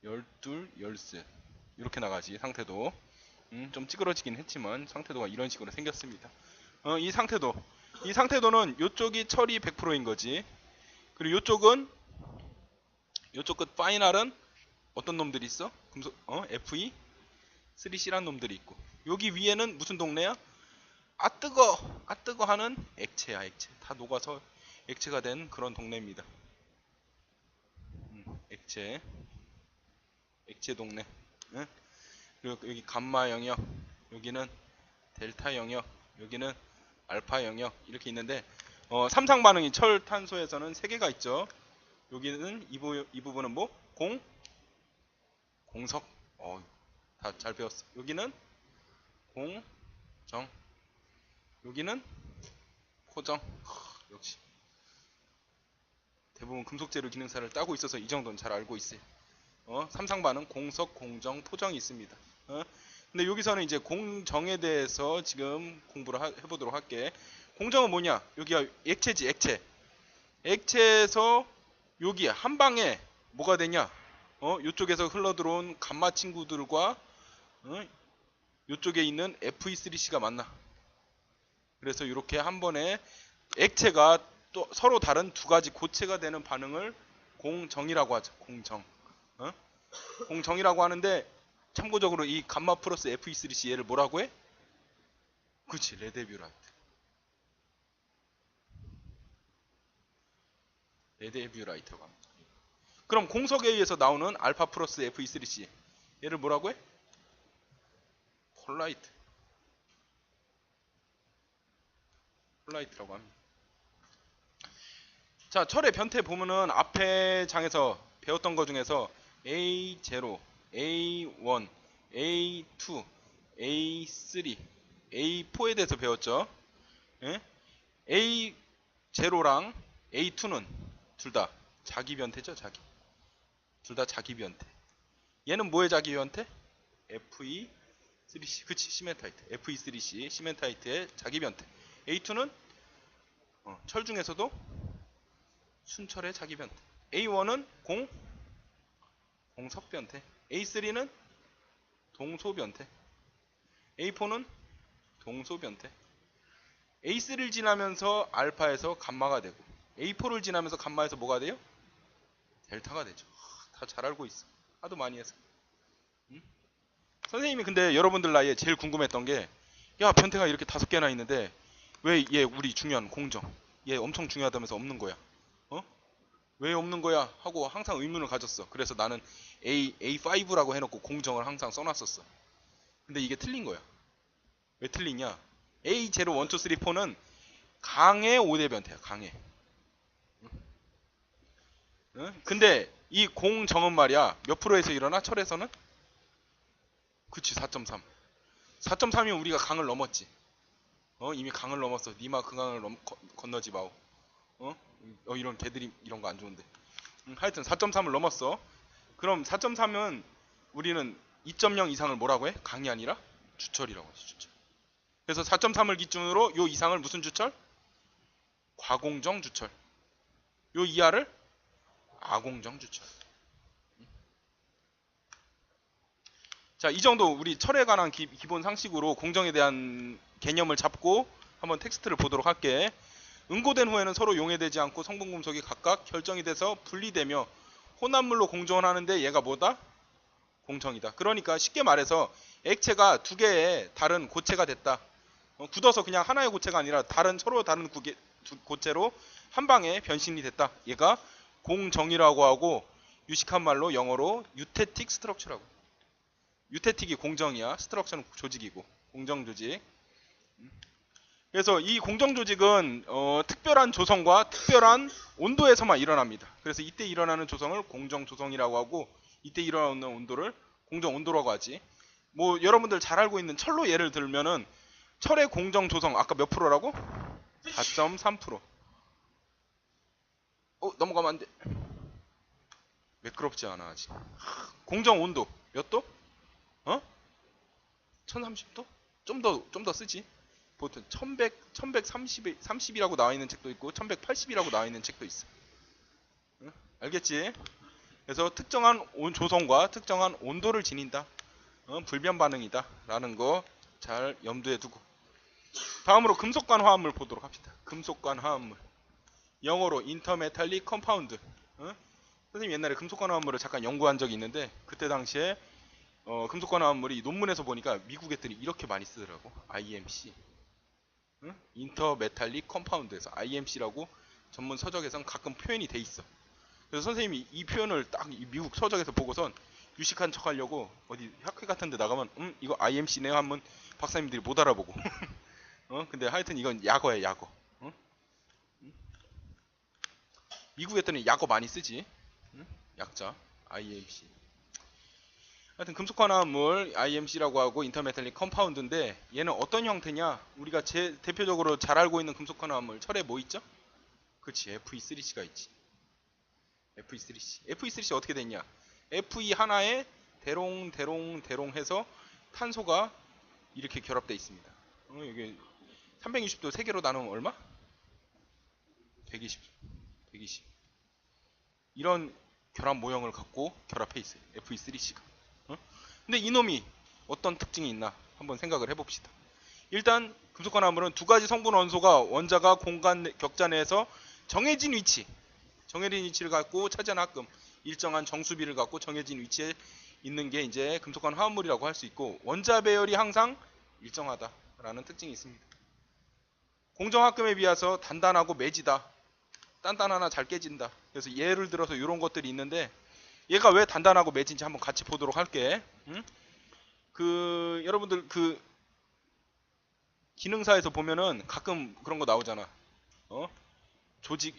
열둘, 열셋 이렇게 나가지 상태도. 좀 찌그러지긴 했지만 상태도가 이런 식으로 생겼습니다. 이 상태도는 이쪽이 철이 100%인 거지. 그리고 요쪽 끝 파이널은 어떤 놈들이 있어? 금속 Fe 3C란 놈들이 있고, 여기 위에는 무슨 동네야? 아 뜨거 하는 액체야. 액체 다 녹아서 액체가 된 그런 동네입니다. 액체 동네. 응? 그리고 여기 감마 영역, 여기는 델타 영역, 여기는 알파 영역 이렇게 있는데, 삼상 반응이 철탄소에서는 3개가 있죠. 여기는 이 부분은 뭐? 공석. 다 잘 배웠어. 여기는 공정, 여기는 포정. 역시 대부분 금속재료 기능사를 따고 있어서 이 정도는 잘 알고 있어요. 삼상 반응 공석, 공정, 포정이 있습니다. 근데 여기서는 이제 공정에 대해서 지금 공부를 해보도록 할게. 공정은 뭐냐? 여기가 액체지, 액체. 액체에서 여기 한 방에 뭐가 되냐? 이쪽에서 흘러들어온 감마 친구들과 이쪽에 있는 Fe3C가 만나. 그래서 이렇게 한 번에 액체가 또 서로 다른 두 가지 고체가 되는 반응을 공정이라고 하죠. 공정. 공정이라고 하는데, 참고적으로 이 감마 플러스 Fe3C 얘를 뭐라고 해? 그치, 레드헤비라이트. 레드헤비라이트라고 합니다. 그럼 공석에 의해서 나오는 알파 플러스 Fe3C 얘를 뭐라고 해? 폴라이트라고 합니다. 자, 철의 변태 보면은 앞에 장에서 배웠던 것 중에서 A0, A1, A2, A3, A4에 대해서 배웠죠. 예? A0랑 A2는 둘 다 자기 변태죠, 자기. 둘 다 자기 변태. 얘는 뭐의 자기 변태? Fe3C, 그치, 시멘타이트. Fe3C, 시멘타이트의 자기 변태. A2는 철 중에서도 순철의 자기 변태. A1은 공석 변태. A3는 동소 변태. A4는 동소 변태. A3를 지나면서 알파에서 감마가 되고, A4를 지나면서 감마에서 뭐가 돼요? 델타가 되죠. 다 잘 알고 있어. 하도 많이 해서. 응? 선생님이 근데 여러분들 나이에 제일 궁금했던 게, 야, 변태가 이렇게 5개나 있는데 왜 얘 우리 중요한 공정, 얘 엄청 중요하다면서 없는 거야? 왜 없는 거야? 하고 항상 의문을 가졌어. 그래서 나는 A5라고 해놓고 공정을 항상 써놨었어. 근데 이게 틀린 거야. 왜 틀리냐? A0, 1, 2, 3, 4는 강의 5대 변태야. 강의. 응? 근데 이 공정은 말이야, 몇 프로에서 일어나? 철에서는? 그치, 4.3. 4.3이면 우리가 강을 넘었지. 이미 강을 넘었어. 니마 그 강을 건너지 마오. 이런 개들이 이런 거 안 좋은데. 하여튼 4.3을 넘었어. 그럼 4.3은 우리는 2.0 이상을 뭐라고 해? 강이 아니라 주철이라고 하지, 주철. 그래서 4.3을 기준으로 요 이상을 무슨 주철? 과공정 주철. 요 이하를 아공정 주철. 자, 이 정도 우리 철에 관한 기본 상식으로 공정에 대한 개념을 잡고 한번 텍스트를 보도록 할게. 응고된 후에는 서로 용해되지 않고 성분 금속이 각각 결정이 돼서 분리되며 혼합물로 공존하는데 얘가 뭐다? 공정이다. 그러니까 쉽게 말해서 액체가 두 개의 다른 고체가 됐다. 굳어서 그냥 하나의 고체가 아니라 서로 다른 고체로 한 방에 변신이 됐다. 얘가 공정이라고 하고, 유식한 말로 영어로 유테틱 스트럭처라고. 유테틱이 공정이야. 스트럭처는 조직이고, 공정 조직. 그래서 이 공정 조직은 특별한 조성과 특별한 온도에서만 일어납니다. 그래서 이때 일어나는 조성을 공정 조성이라고 하고, 이때 일어나는 온도를 공정 온도라고 하지. 뭐 여러분들 잘 알고 있는 철로 예를 들면은, 철의 공정 조성 아까 몇 프로라고? 4.3%. 넘어가면 안 돼. 매끄럽지 않아 아직. 공정 온도 몇 도? 1030도? 좀 더 쓰지. 보통 1130이라고 나와 있는 책도 있고 1180이라고 나와 있는 책도 있어. 알겠지? 그래서 특정한 조성과 특정한 온도를 지닌다. 불변 반응이다 라는 거 잘 염두에 두고, 다음으로 금속관 화합물 보도록 합시다. 금속관 화합물, 영어로 인터메탈릭 컴파운드. 선생님 옛날에 금속관 화합물을 잠깐 연구한 적이 있는데, 그때 당시에 금속관 화합물이 논문에서 보니까 미국 애들이 이렇게 많이 쓰더라고. IMC, 인터메탈릭 컴파운드에서 IMC라고 전문 서적에선 가끔 표현이 돼 있어. 그래서 선생님이 이 표현을 딱 미국 서적에서 보고선 유식한 척 하려고 어디 학회 같은 데 나가면 이거 IMC네요 하면 박사님들이 못 알아보고 근데 하여튼 이건 약어야, 약어. 미국 애들은 약어 많이 쓰지. 약자 IMC. 하여튼 금속환화물 IMC라고 하고 인터메탈릭 컴파운드인데, 얘는 어떤 형태냐, 우리가 대표적으로 잘 알고 있는 금속환화물 철에 뭐 있죠? 그렇지, Fe3C가 있지. Fe3C. Fe3C 어떻게 됐냐? Fe 하나에 대롱 해서 탄소가 이렇게 결합되어 있습니다. 이게 360도 3개로 나누면 얼마? 120. 이런 결합 모형을 갖고 결합해 있어요, Fe3C가. 근데 이놈이 어떤 특징이 있나 한번 생각을 해봅시다. 일단 금속환화물은 두 가지 성분 원소가 원자가 공간 격자 내에서 정해진 위치를 갖고 차지하는 합금, 일정한 정수비를 갖고 정해진 위치에 있는 게 이제 금속관 화합물이라고 할 수 있고, 원자 배열이 항상 일정하다라는 특징이 있습니다. 공정합금에 비해서 단단하고 매지다. 단단하나 잘 깨진다. 그래서 예를 들어서 이런 것들이 있는데, 얘가 왜 단단하고 매진지 한번 같이 보도록 할게. 여러분들 기능사에서 보면은 가끔 그런 거 나오잖아.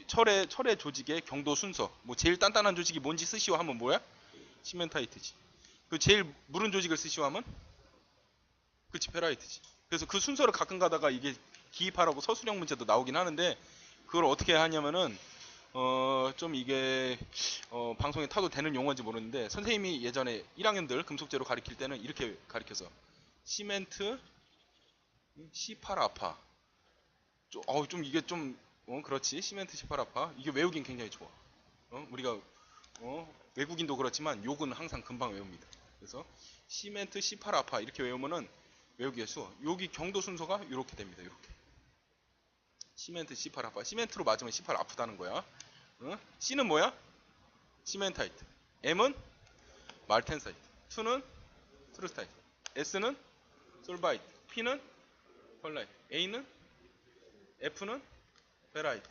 철의 조직의 경도 순서. 뭐 제일 단단한 조직이 뭔지 쓰시오 하면 뭐야? 시멘타이트지. 그 제일 무른 조직을 쓰시오 하면? 그치, 페라이트지. 그래서 그 순서를 가끔 가다가 이게 기입하라고 서술형 문제도 나오긴 하는데, 그걸 어떻게 하냐면은 좀 이게 방송에 타도 되는 용어인지 모르는데, 선생님이 예전에 1학년들 금속재료 가르칠 때는 이렇게 가르쳐서 시멘트 C8아파. 좀 이게 좀 그렇지. 시멘트 C8아파. 이게 외우긴 굉장히 좋아. 우리가 외국인도 그렇지만 욕은 항상 금방 외웁니다. 그래서 시멘트 C8아파 이렇게 외우면은 외우기가 쉬워. 여기 경도 순서가 이렇게 됩니다. 이렇게. 시멘트 C8아파. 시멘트로 맞으면 C8 아프다는 거야. C는 뭐야? 시멘타이트. M은 말텐사이트. 2는 트루스타이트. S는 솔바이트. P는 펄라이트. A는 F는 페라이트.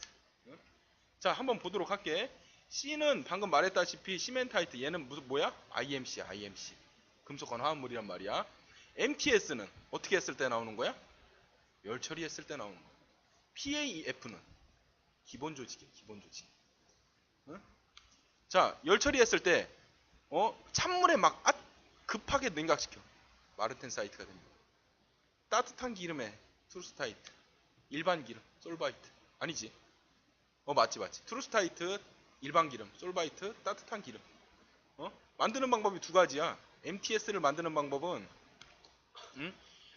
자, 한번 보도록 할게. C는 방금 말했다시피 시멘타이트. 얘는 뭐야? IMC야, IMC. 금속관 화합물이란 말이야. MTS는 어떻게 했을 때 나오는 거야? 열 처리했을 때 나오는 거야. PAF는 기본 조직이야, 기본 조직. 자, 열 처리했을 때 찬물에 막 급하게 냉각시켜. 마르텐사이트가 됩니다. 따뜻한 기름에 트루스타이트. 일반 기름, 솔바이트. 아니지. 맞지. 트루스타이트, 일반 기름, 솔바이트, 따뜻한 기름. 만드는 방법이 두 가지야. MTS를 만드는 방법은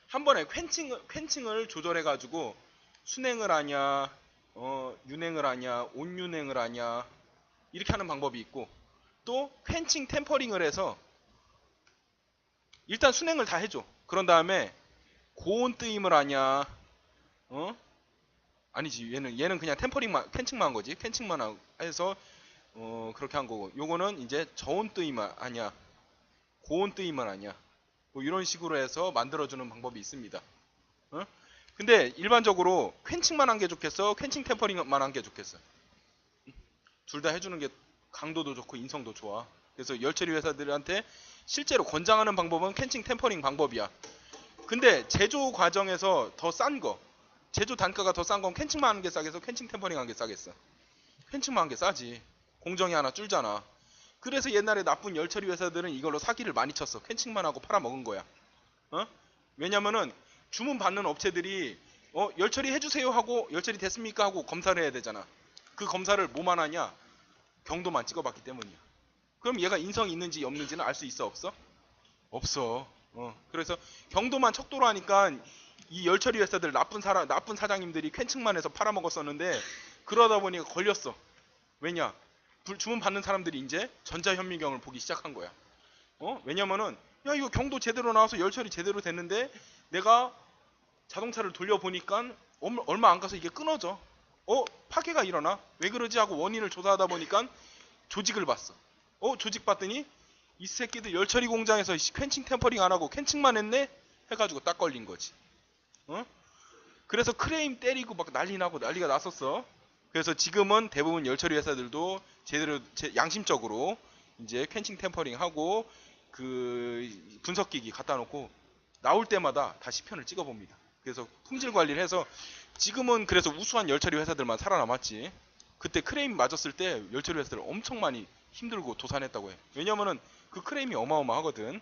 한 번에 퀼칭을 조절해 가지고 순행을 하냐, 윤행을 하냐, 온윤행을 하냐, 이렇게 하는 방법이 있고, 또 퀼칭 템퍼링을 해서 일단 순행을 다 해줘. 그런 다음에 고온 뜨임을 하냐, 아니지, 얘는 그냥 템퍼링만, 캔칭만 한 거지. 캔칭만 해서 그렇게 한 거고, 요거는 이제 저온 뜨임을 하냐, 고온 뜨임을 하냐, 뭐 이런 식으로 해서 만들어주는 방법이 있습니다. 근데 일반적으로 캔칭만 한 게 좋겠어? 캔칭 템퍼링만 한 게 좋겠어? 둘 다 해주는 게 강도도 좋고 인성도 좋아. 그래서 열처리 회사들한테 실제로 권장하는 방법은 캔칭 템퍼링 방법이야. 근데 제조 과정에서 더 싼 거, 제조 단가가 더 싼 건 캔칭만 하는 게 싸겠어? 캔칭 템퍼링 하는 게 싸겠어? 캔칭만 하는 게 싸지. 공정이 하나 줄잖아. 그래서 옛날에 나쁜 열처리 회사들은 이걸로 사기를 많이 쳤어. 캔칭만 하고 팔아먹은 거야. 왜냐면은 주문 받는 업체들이 열처리 해주세요 하고 열처리 됐습니까 하고 검사를 해야 되잖아. 그 검사를 뭐만 하냐? 경도만 찍어봤기 때문이야. 그럼 얘가 인성이 있는지 없는지는 알 수 있어, 없어? 없어. 그래서 경도만 척도로 하니까 이 열처리 회사들 나쁜 사장님들이 캔층만 해서 팔아먹었었는데, 그러다 보니까 걸렸어. 왜냐? 주문 받는 사람들이 이제 전자현미경을 보기 시작한 거야. 왜냐면은 야 이거 경도 제대로 나와서 열처리 제대로 됐는데 내가 자동차를 돌려보니까 얼마 안 가서 이게 끊어져. 파괴가 일어나. 왜 그러지 하고 원인을 조사하다 보니까 조직을 봤어. 조직 봤더니 이 새끼들 열처리 공장에서 퀸칭 템퍼링 안 하고 퀸칭만 했네 해가지고 딱 걸린 거지. 그래서 크레임 때리고 막 난리 나고 난리가 났었어. 그래서 지금은 대부분 열처리 회사들도 제대로 양심적으로 이제 퀸칭 템퍼링 하고 그 분석기기 갖다 놓고 나올 때마다 다 시편을 찍어 봅니다. 그래서 품질 관리를 해서 지금은 그래서 우수한 열처리 회사들만 살아남았지. 그때 크레임 맞았을 때 열처리 회사들 엄청 많이 힘들고 도산했다고 해. 왜냐면은 그 크레임이 어마어마하거든.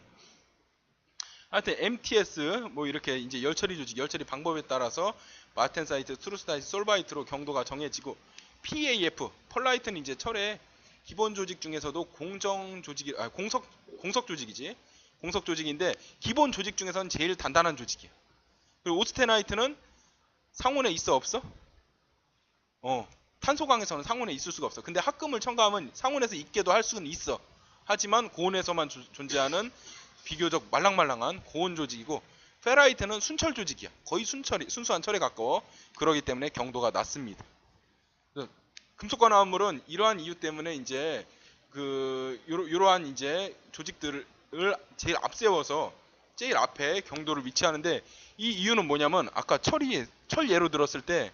하여튼 MTS 뭐 이렇게 이제 열처리 조직, 열처리 방법에 따라서 마텐사이트, 트루스타이트, 솔바이트로 경도가 정해지고 PAF, 펄라이트는 이제 철의 기본 조직 중에서도 공정 조직이 공석 조직이지. 공석 조직인데 기본 조직 중에서는 제일 단단한 조직이야. 그리고 오스테나이트는 상온에 있어 없어? 탄소강에서는 상온에 있을 수가 없어. 근데 합금을 첨가하면 상온에서 있게도 할 수는 있어. 하지만 고온에서만 존재하는 비교적 말랑말랑한 고온 조직이고 페라이트는 순철 조직이야. 거의 순수한 철에 가까워. 그러기 때문에 경도가 낮습니다. 금속과 화합물은 이러한 이유 때문에 이제 이러한 이제 조직들을 제일 앞세워서 제일 앞에 경도를 위치하는데 이 이유는 뭐냐면 아까 철 예로 들었을 때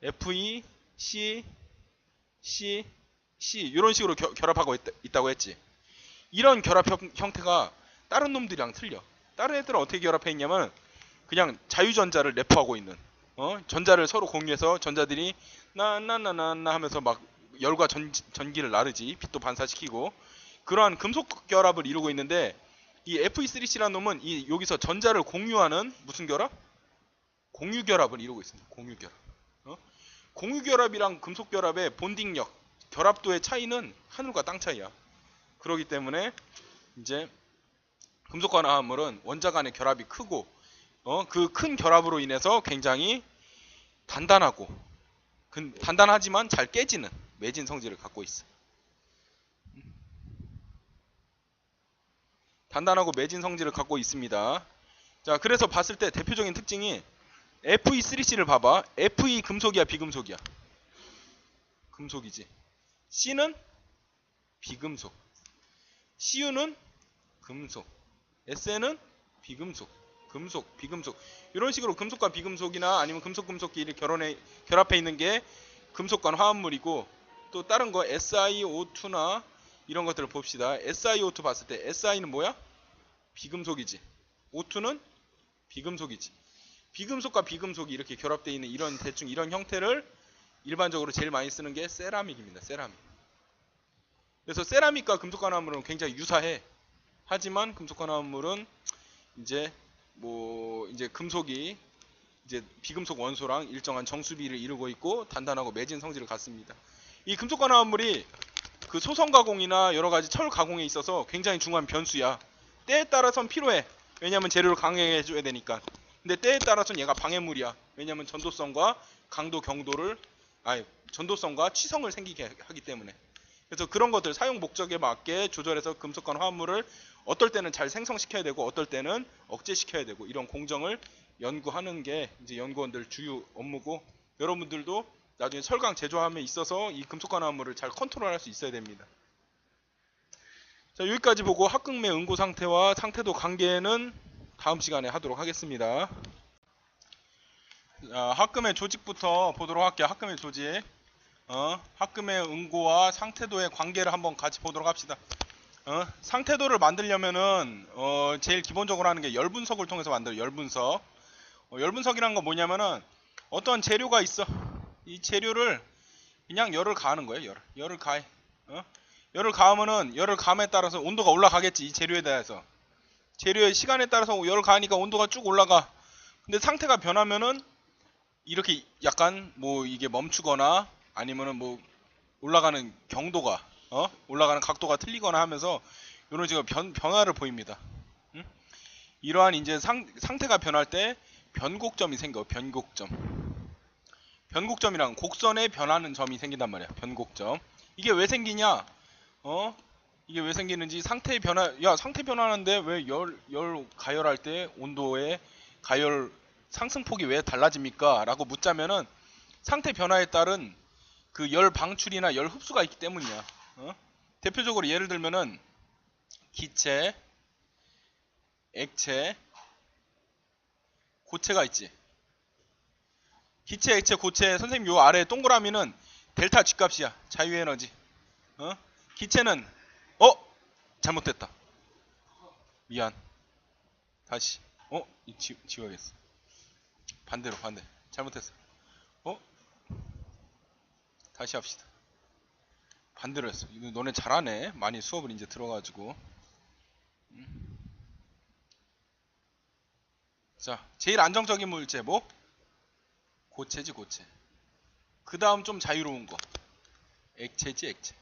Fe, C, C, C 이런 식으로 결합하고 있다고 했지. 이런 결합 형태가 다른 놈들이랑 틀려. 다른 애들은 어떻게 결합해 있냐면 그냥 자유전자를 내포하고 있는 전자를 서로 공유해서 전자들이 나나나나나 하면서 막 열과 전기를 나르지. 빛도 반사시키고 그러한 금속 결합을 이루고 있는데 이 Fe3C라는 놈은 여기서 전자를 공유하는 무슨 결합? 공유 결합을 이루고 있습니다. 공유 결합. 공유 결합이랑 금속 결합의 본딩력, 결합도의 차이는 하늘과 땅 차이야. 그렇기 때문에 이제 금속과 화합물은 원자 간의 결합이 크고 그 큰 결합으로 인해서 굉장히 단단하고 단단하지만 잘 깨지는 매진 성질을 갖고 있어. 단단하고 매진 성질을 갖고 있습니다. 자, 그래서 봤을 때 대표적인 특징이 Fe3C를 봐봐. Fe 금속이야, 비금속이야? 금속이지. C는 비금속. Cu는 금속. S는 비금속. 금속, 비금속. 이런 식으로 금속과 비금속이나 아니면 금속-금속끼리 결합해 있는 게 금속간 화합물이고 또 다른 거 SiO2나 이런 것들을 봅시다. SiO2 봤을 때 Si는 뭐야? 비금속이지. O2는 비금속이지. 비금속과 비금속이 이렇게 결합되어 있는 이런 대충 이런 형태를 일반적으로 제일 많이 쓰는 게 세라믹입니다. 세라믹. 그래서 세라믹과 금속간 화합물은 굉장히 유사해. 하지만 금속간 화합물은 이제 금속이 이제 비금속 원소랑 일정한 정수비를 이루고 있고 단단하고 매진 성질을 갖습니다. 이 금속간 화합물이 그 소성 가공이나 여러 가지 철 가공에 있어서 굉장히 중요한 변수야. 때에 따라서는 필요해. 왜냐면 재료를 강하게 해줘야 되니까. 근데 때에 따라서는 얘가 방해물이야. 왜냐면 전도성과 강도 경도를 전도성과 취성을 생기게 하기 때문에. 그래서 그런 것들 사용 목적에 맞게 조절해서 금속간 화합물을 어떨 때는 잘 생성시켜야 되고 어떨 때는 억제시켜야 되고 이런 공정을 연구하는 게 이제 연구원들 주요 업무고 여러분들도 나중에 철강 제조함에 있어서 이 금속간 화합물을 잘 컨트롤할 수 있어야 됩니다. 자, 여기까지 보고 합금의 응고 상태와 상태도 관계는 다음 시간에 하도록 하겠습니다. 자, 합금의 조직부터 보도록 할게요. 합금의 조직. 합금의 응고와 상태도의 관계를 한번 같이 보도록 합시다. 상태도를 만들려면은 제일 기본적으로 하는 게 열 분석을 통해서 만들어요. 열 분석. 열 분석이란 건 뭐냐면은 어떤 재료가 있어. 이 재료를 그냥 열을 가하는 거예요. 열을 가해. 열을 가하면은 열을 가함에 따라서 온도가 올라가겠지. 이 재료에 대해서. 재료의 시간에 따라서 열을 가하니까 온도가 쭉 올라가. 근데 상태가 변하면은 이렇게 약간 이게 멈추거나 아니면은 올라가는 경도가 올라가는 각도가 틀리거나 하면서 이런 식으로 변화를 보입니다. 이러한 이제 상태가 변할 때 변곡점이 생겨. 변곡점이란 곡선에 변하는 점이 생긴단 말이야. 변곡점. 이게 왜 생기냐? 이게 왜 생기는지 상태 변화, 야, 상태 변화하는데 왜 열 가열할 때 온도의 가열 상승폭이 왜 달라집니까? 라고 묻자면은 상태 변화에 따른 그 열 방출이나 열 흡수가 있기 때문이야. 어? 대표적으로 예를 들면은 기체, 액체, 고체가 있지. 기체, 액체, 고체. 선생님 요 아래 동그라미는 델타 G값이야. 자유에너지. 어? 기체는 잘못됐다. 미안. 다시. 지워야겠어. 반대로 반대. 잘못했어. 어? 다시 합시다. 반대로 했어. 이거 너네 잘하네. 많이 수업을 이제 들어가지고. 자, 제일 안정적인 물체 뭐? 고체지 고체. 그 다음 좀 자유로운 거. 액체지 액체.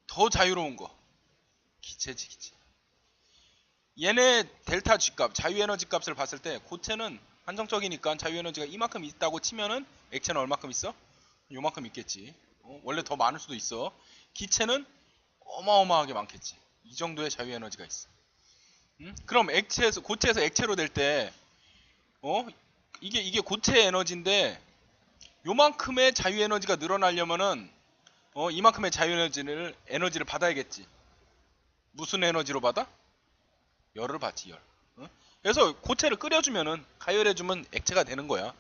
더 자유로운 거. 기체지 기체. 얘네 델타 G값, 자유에너지 값을 봤을 때 고체는 한정적이니까 자유에너지가 이만큼 있다고 치면은 액체는 얼마큼 있어? 요만큼 있겠지. 원래 더 많을 수도 있어. 기체는 어마어마하게 많겠지. 이 정도의 자유에너지가 있어. 그럼 고체에서 액체로 될 때, 이게 고체 에너지인데 요만큼의 자유에너지가 늘어나려면은 이만큼의 자유에너지를 받아야겠지. 무슨 에너지로 받아? 열을 받지, 열. 그래서 고체를 끓여주면은 가열해주면 액체가 되는 거야.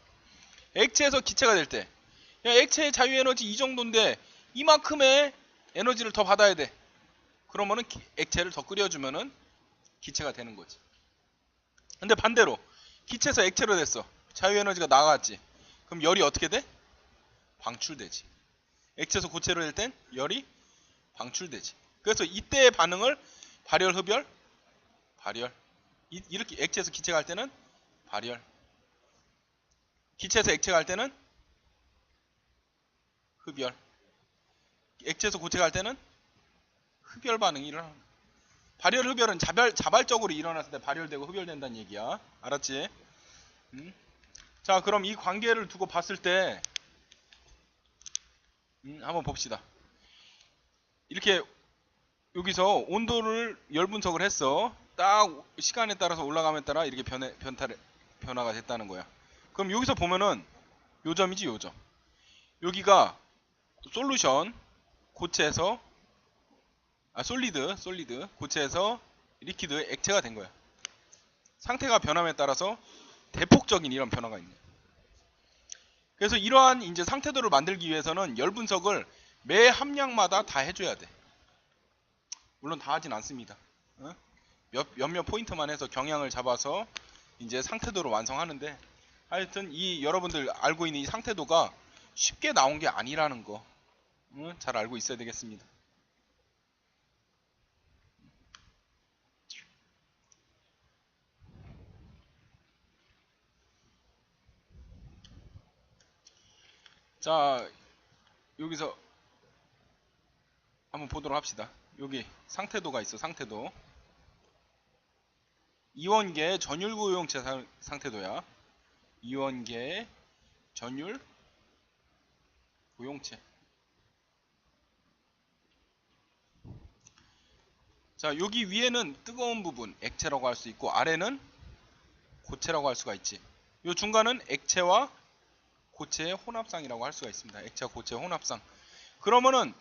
액체에서 기체가 될 때, 야, 액체의 자유에너지 이 정도인데 이만큼의 에너지를 더 받아야 돼. 그러면은 액체를 더 끓여주면은 기체가 되는 거지. 근데 반대로 기체에서 액체로 됐어. 자유에너지가 나갔지. 그럼 열이 어떻게 돼? 방출되지. 액체에서 고체로 될 땐 열이 방출되지. 그래서 이때의 반응을 발열, 흡열, 발열. 이렇게 액체에서 기체가 할 때는 발열. 기체에서 액체가 할 때는 흡열. 액체에서 고체가 할 때는 흡열 반응이 일어나. 발열, 흡열은 자발적으로 일어났을 때 발열되고 흡열된다는 얘기야. 알았지? 자, 그럼 이 관계를 두고 봤을 때 한번 봅시다. 이렇게 여기서 온도를 열 분석을 했어. 딱 시간에 따라서 올라감에 따라 이렇게 변화가 됐다는 거야. 그럼 여기서 보면은 요점이지, 요점. 여기가 솔루션 고체에서 솔리드 고체에서 리퀴드 액체가 된 거야. 상태가 변함에 따라서 대폭적인 이런 변화가 있네. 그래서 이러한 이제 상태도를 만들기 위해서는 열 분석을 매 함량마다 다 해줘야 돼. 물론 다 하진 않습니다. 몇몇 포인트만 해서 경향을 잡아서 이제 상태도를 완성하는데, 하여튼 이 여러분들 알고 있는 이 상태도가 쉽게 나온 게 아니라는 거 잘 알고 있어야 되겠습니다. 자, 여기서 한번 보도록 합시다. 여기 상태도가 있어. 상태도 이원계 전율 고용체 상태도야. 이원계 전율 고용체. 자, 여기 위에는 뜨거운 부분 액체라고 할 수 있고 아래는 고체라고 할 수가 있지. 요 중간은 액체와 고체의 혼합상이라고 할 수가 있습니다. 액체와 고체의 혼합상. 그러면은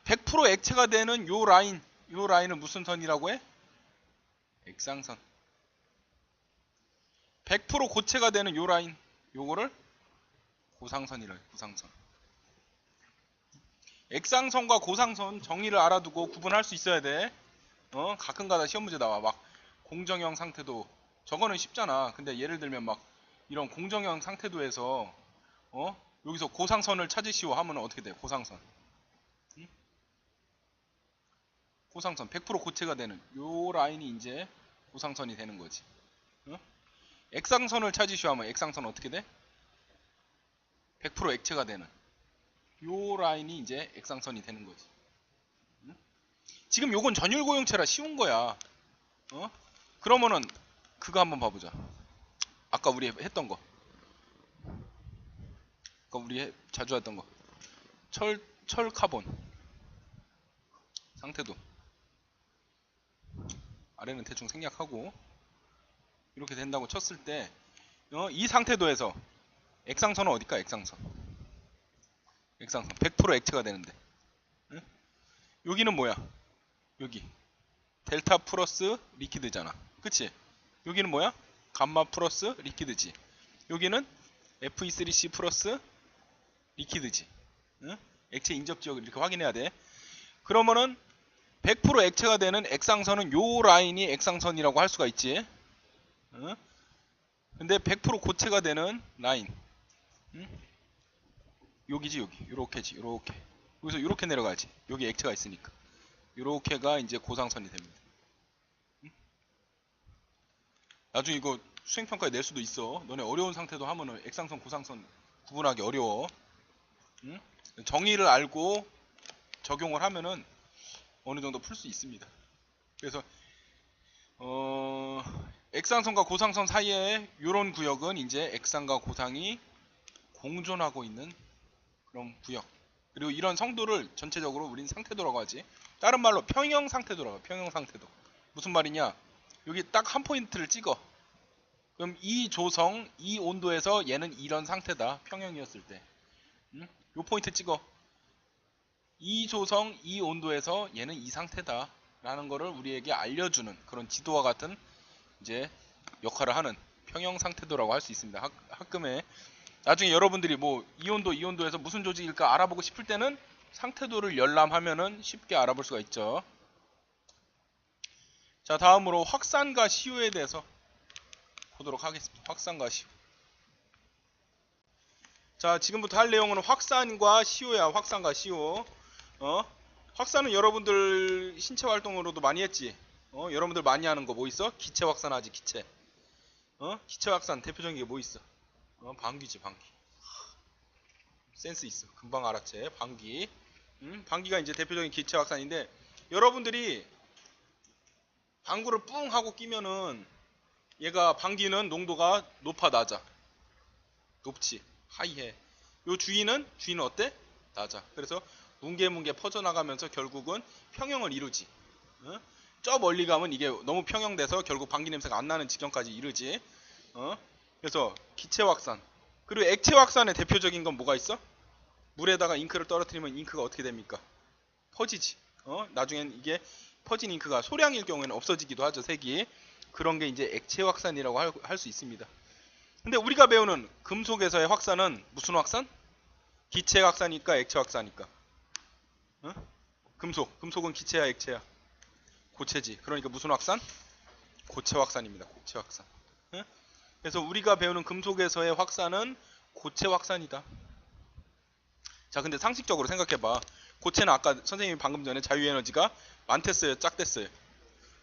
100% 액체가 되는 요 라인은 무슨 선이라고 해? 액상선. 100% 고체가 되는 요 라인, 요거를 고상선이라 해. 고상선. 액상선과 고상선 정의를 알아두고 구분할 수 있어야 돼. 가끔가다 시험 문제 나와. 막 공정형 상태도, 저거는 쉽잖아. 근데 예를 들면 막 이런 공정형 상태도에서 여기서 고상선을 찾으시오 하면 어떻게 돼? 고상선. 고상선 100% 고체가 되는 요 라인이 이제 고상선이 되는 거지. 액상선을 찾으시오 하면 액상선 어떻게 돼? 100% 액체가 되는 요 라인이 이제 액상선이 되는 거지. 지금 요건 전율 고용체라 쉬운 거야. 그러면은 그거 한번 봐보자. 아까 우리 했던 거. 아까 우리 자주 했던 거. 철 카본. 상태도 아래는 대충 생략하고 이렇게 된다고 쳤을 때 이 상태도에서 액상선은 어딜까? 액상선 100% 액체가 되는데 응? 여기는 뭐야? 여기 델타 플러스 리퀴드잖아. 그치? 여기는 뭐야? 감마 플러스 리퀴드지. 여기는 Fe3C 플러스 리퀴드지. 응? 액체 인접 지역을 이렇게 확인해야 돼. 그러면은 100% 액체가 되는 액상선은 요 라인이 액상선이라고 할 수가 있지. 응? 근데 100% 고체가 되는 라인, 응? 여기지. 여기 요렇게지. 요렇게 여기서 요렇게 내려가지. 여기 액체가 있으니까 요렇게가 이제 고상선이 됩니다. 응? 나중에 이거 수행평가에 낼 수도 있어. 너네 어려운 상태도 하면은 액상선 고상선 구분하기 어려워. 응? 정의를 알고 적용을 하면은 어느 정도 풀 수 있습니다. 그래서 액상선과 고상선 사이에 이런 구역은 이제 액상과 고상이 공존하고 있는 그런 구역. 그리고 이런 성도를 전체적으로 우린 상태도라고 하지. 다른 말로 평형 상태도라고 해. 평형 상태도. 무슨 말이냐? 여기 딱 한 포인트를 찍어. 그럼 이 조성, 이 온도에서 얘는 이런 상태다. 평형이었을 때. 응? 요 포인트 찍어. 이 조성, 이 온도에서 얘는 이 상태다. 라는 거를 우리에게 알려주는 그런 지도와 같은 이제 역할을 하는 평형 상태도라고 할 수 있습니다. 학금에 나중에 여러분들이 뭐 이 온도에서 무슨 조직일까 알아보고 싶을 때는 상태도를 열람하면은 쉽게 알아볼 수가 있죠. 자, 다음으로 확산과 시효에 대해서 보도록 하겠습니다. 확산과 시효. 자, 지금부터 할 내용은 확산과 시효야. 확산과 시효. 확산은 여러분들 신체 활동으로도 많이 했지. 여러분들 많이 하는 거 뭐 있어? 기체 확산하지. 기체. 기체 확산 대표적인 게 뭐 있어? 방귀지. 방귀. 센스 있어. 금방 알았지. 방귀. 방귀가 이제 대표적인 기체 확산인데 여러분들이 방구를 뿡 하고 끼면은 얘가 방귀는 농도가 높아 낮아? 높지. 하이해. 요 주위는 어때? 낮아. 그래서 뭉게뭉게 퍼져나가면서 결국은 평형을 이루지. 저 멀리 가면 이게 너무 평형돼서 결국 방귀 냄새가 안 나는 지경까지 이르지. 그래서 기체 확산. 그리고 액체 확산의 대표적인 건 뭐가 있어? 물에다가 잉크를 떨어뜨리면 잉크가 어떻게 됩니까? 퍼지지. 나중엔 이게 퍼진 잉크가 소량일 경우에는 없어지기도 하죠. 색이. 그런 게 이제 액체 확산이라고 할 수 있습니다. 근데 우리가 배우는 금속에서의 확산은 무슨 확산? 기체 확산이니까 액체 확산이니까. 금속은 기체야 액체야? 고체지. 그러니까 무슨 확산? 고체 확산입니다. 고체 확산. 그래서 우리가 배우는 금속에서의 확산은 고체 확산이다. 자, 근데 상식적으로 생각해봐. 고체는 아까 선생님이 방금 전에 자유에너지가 많댔어요? 작댔어요?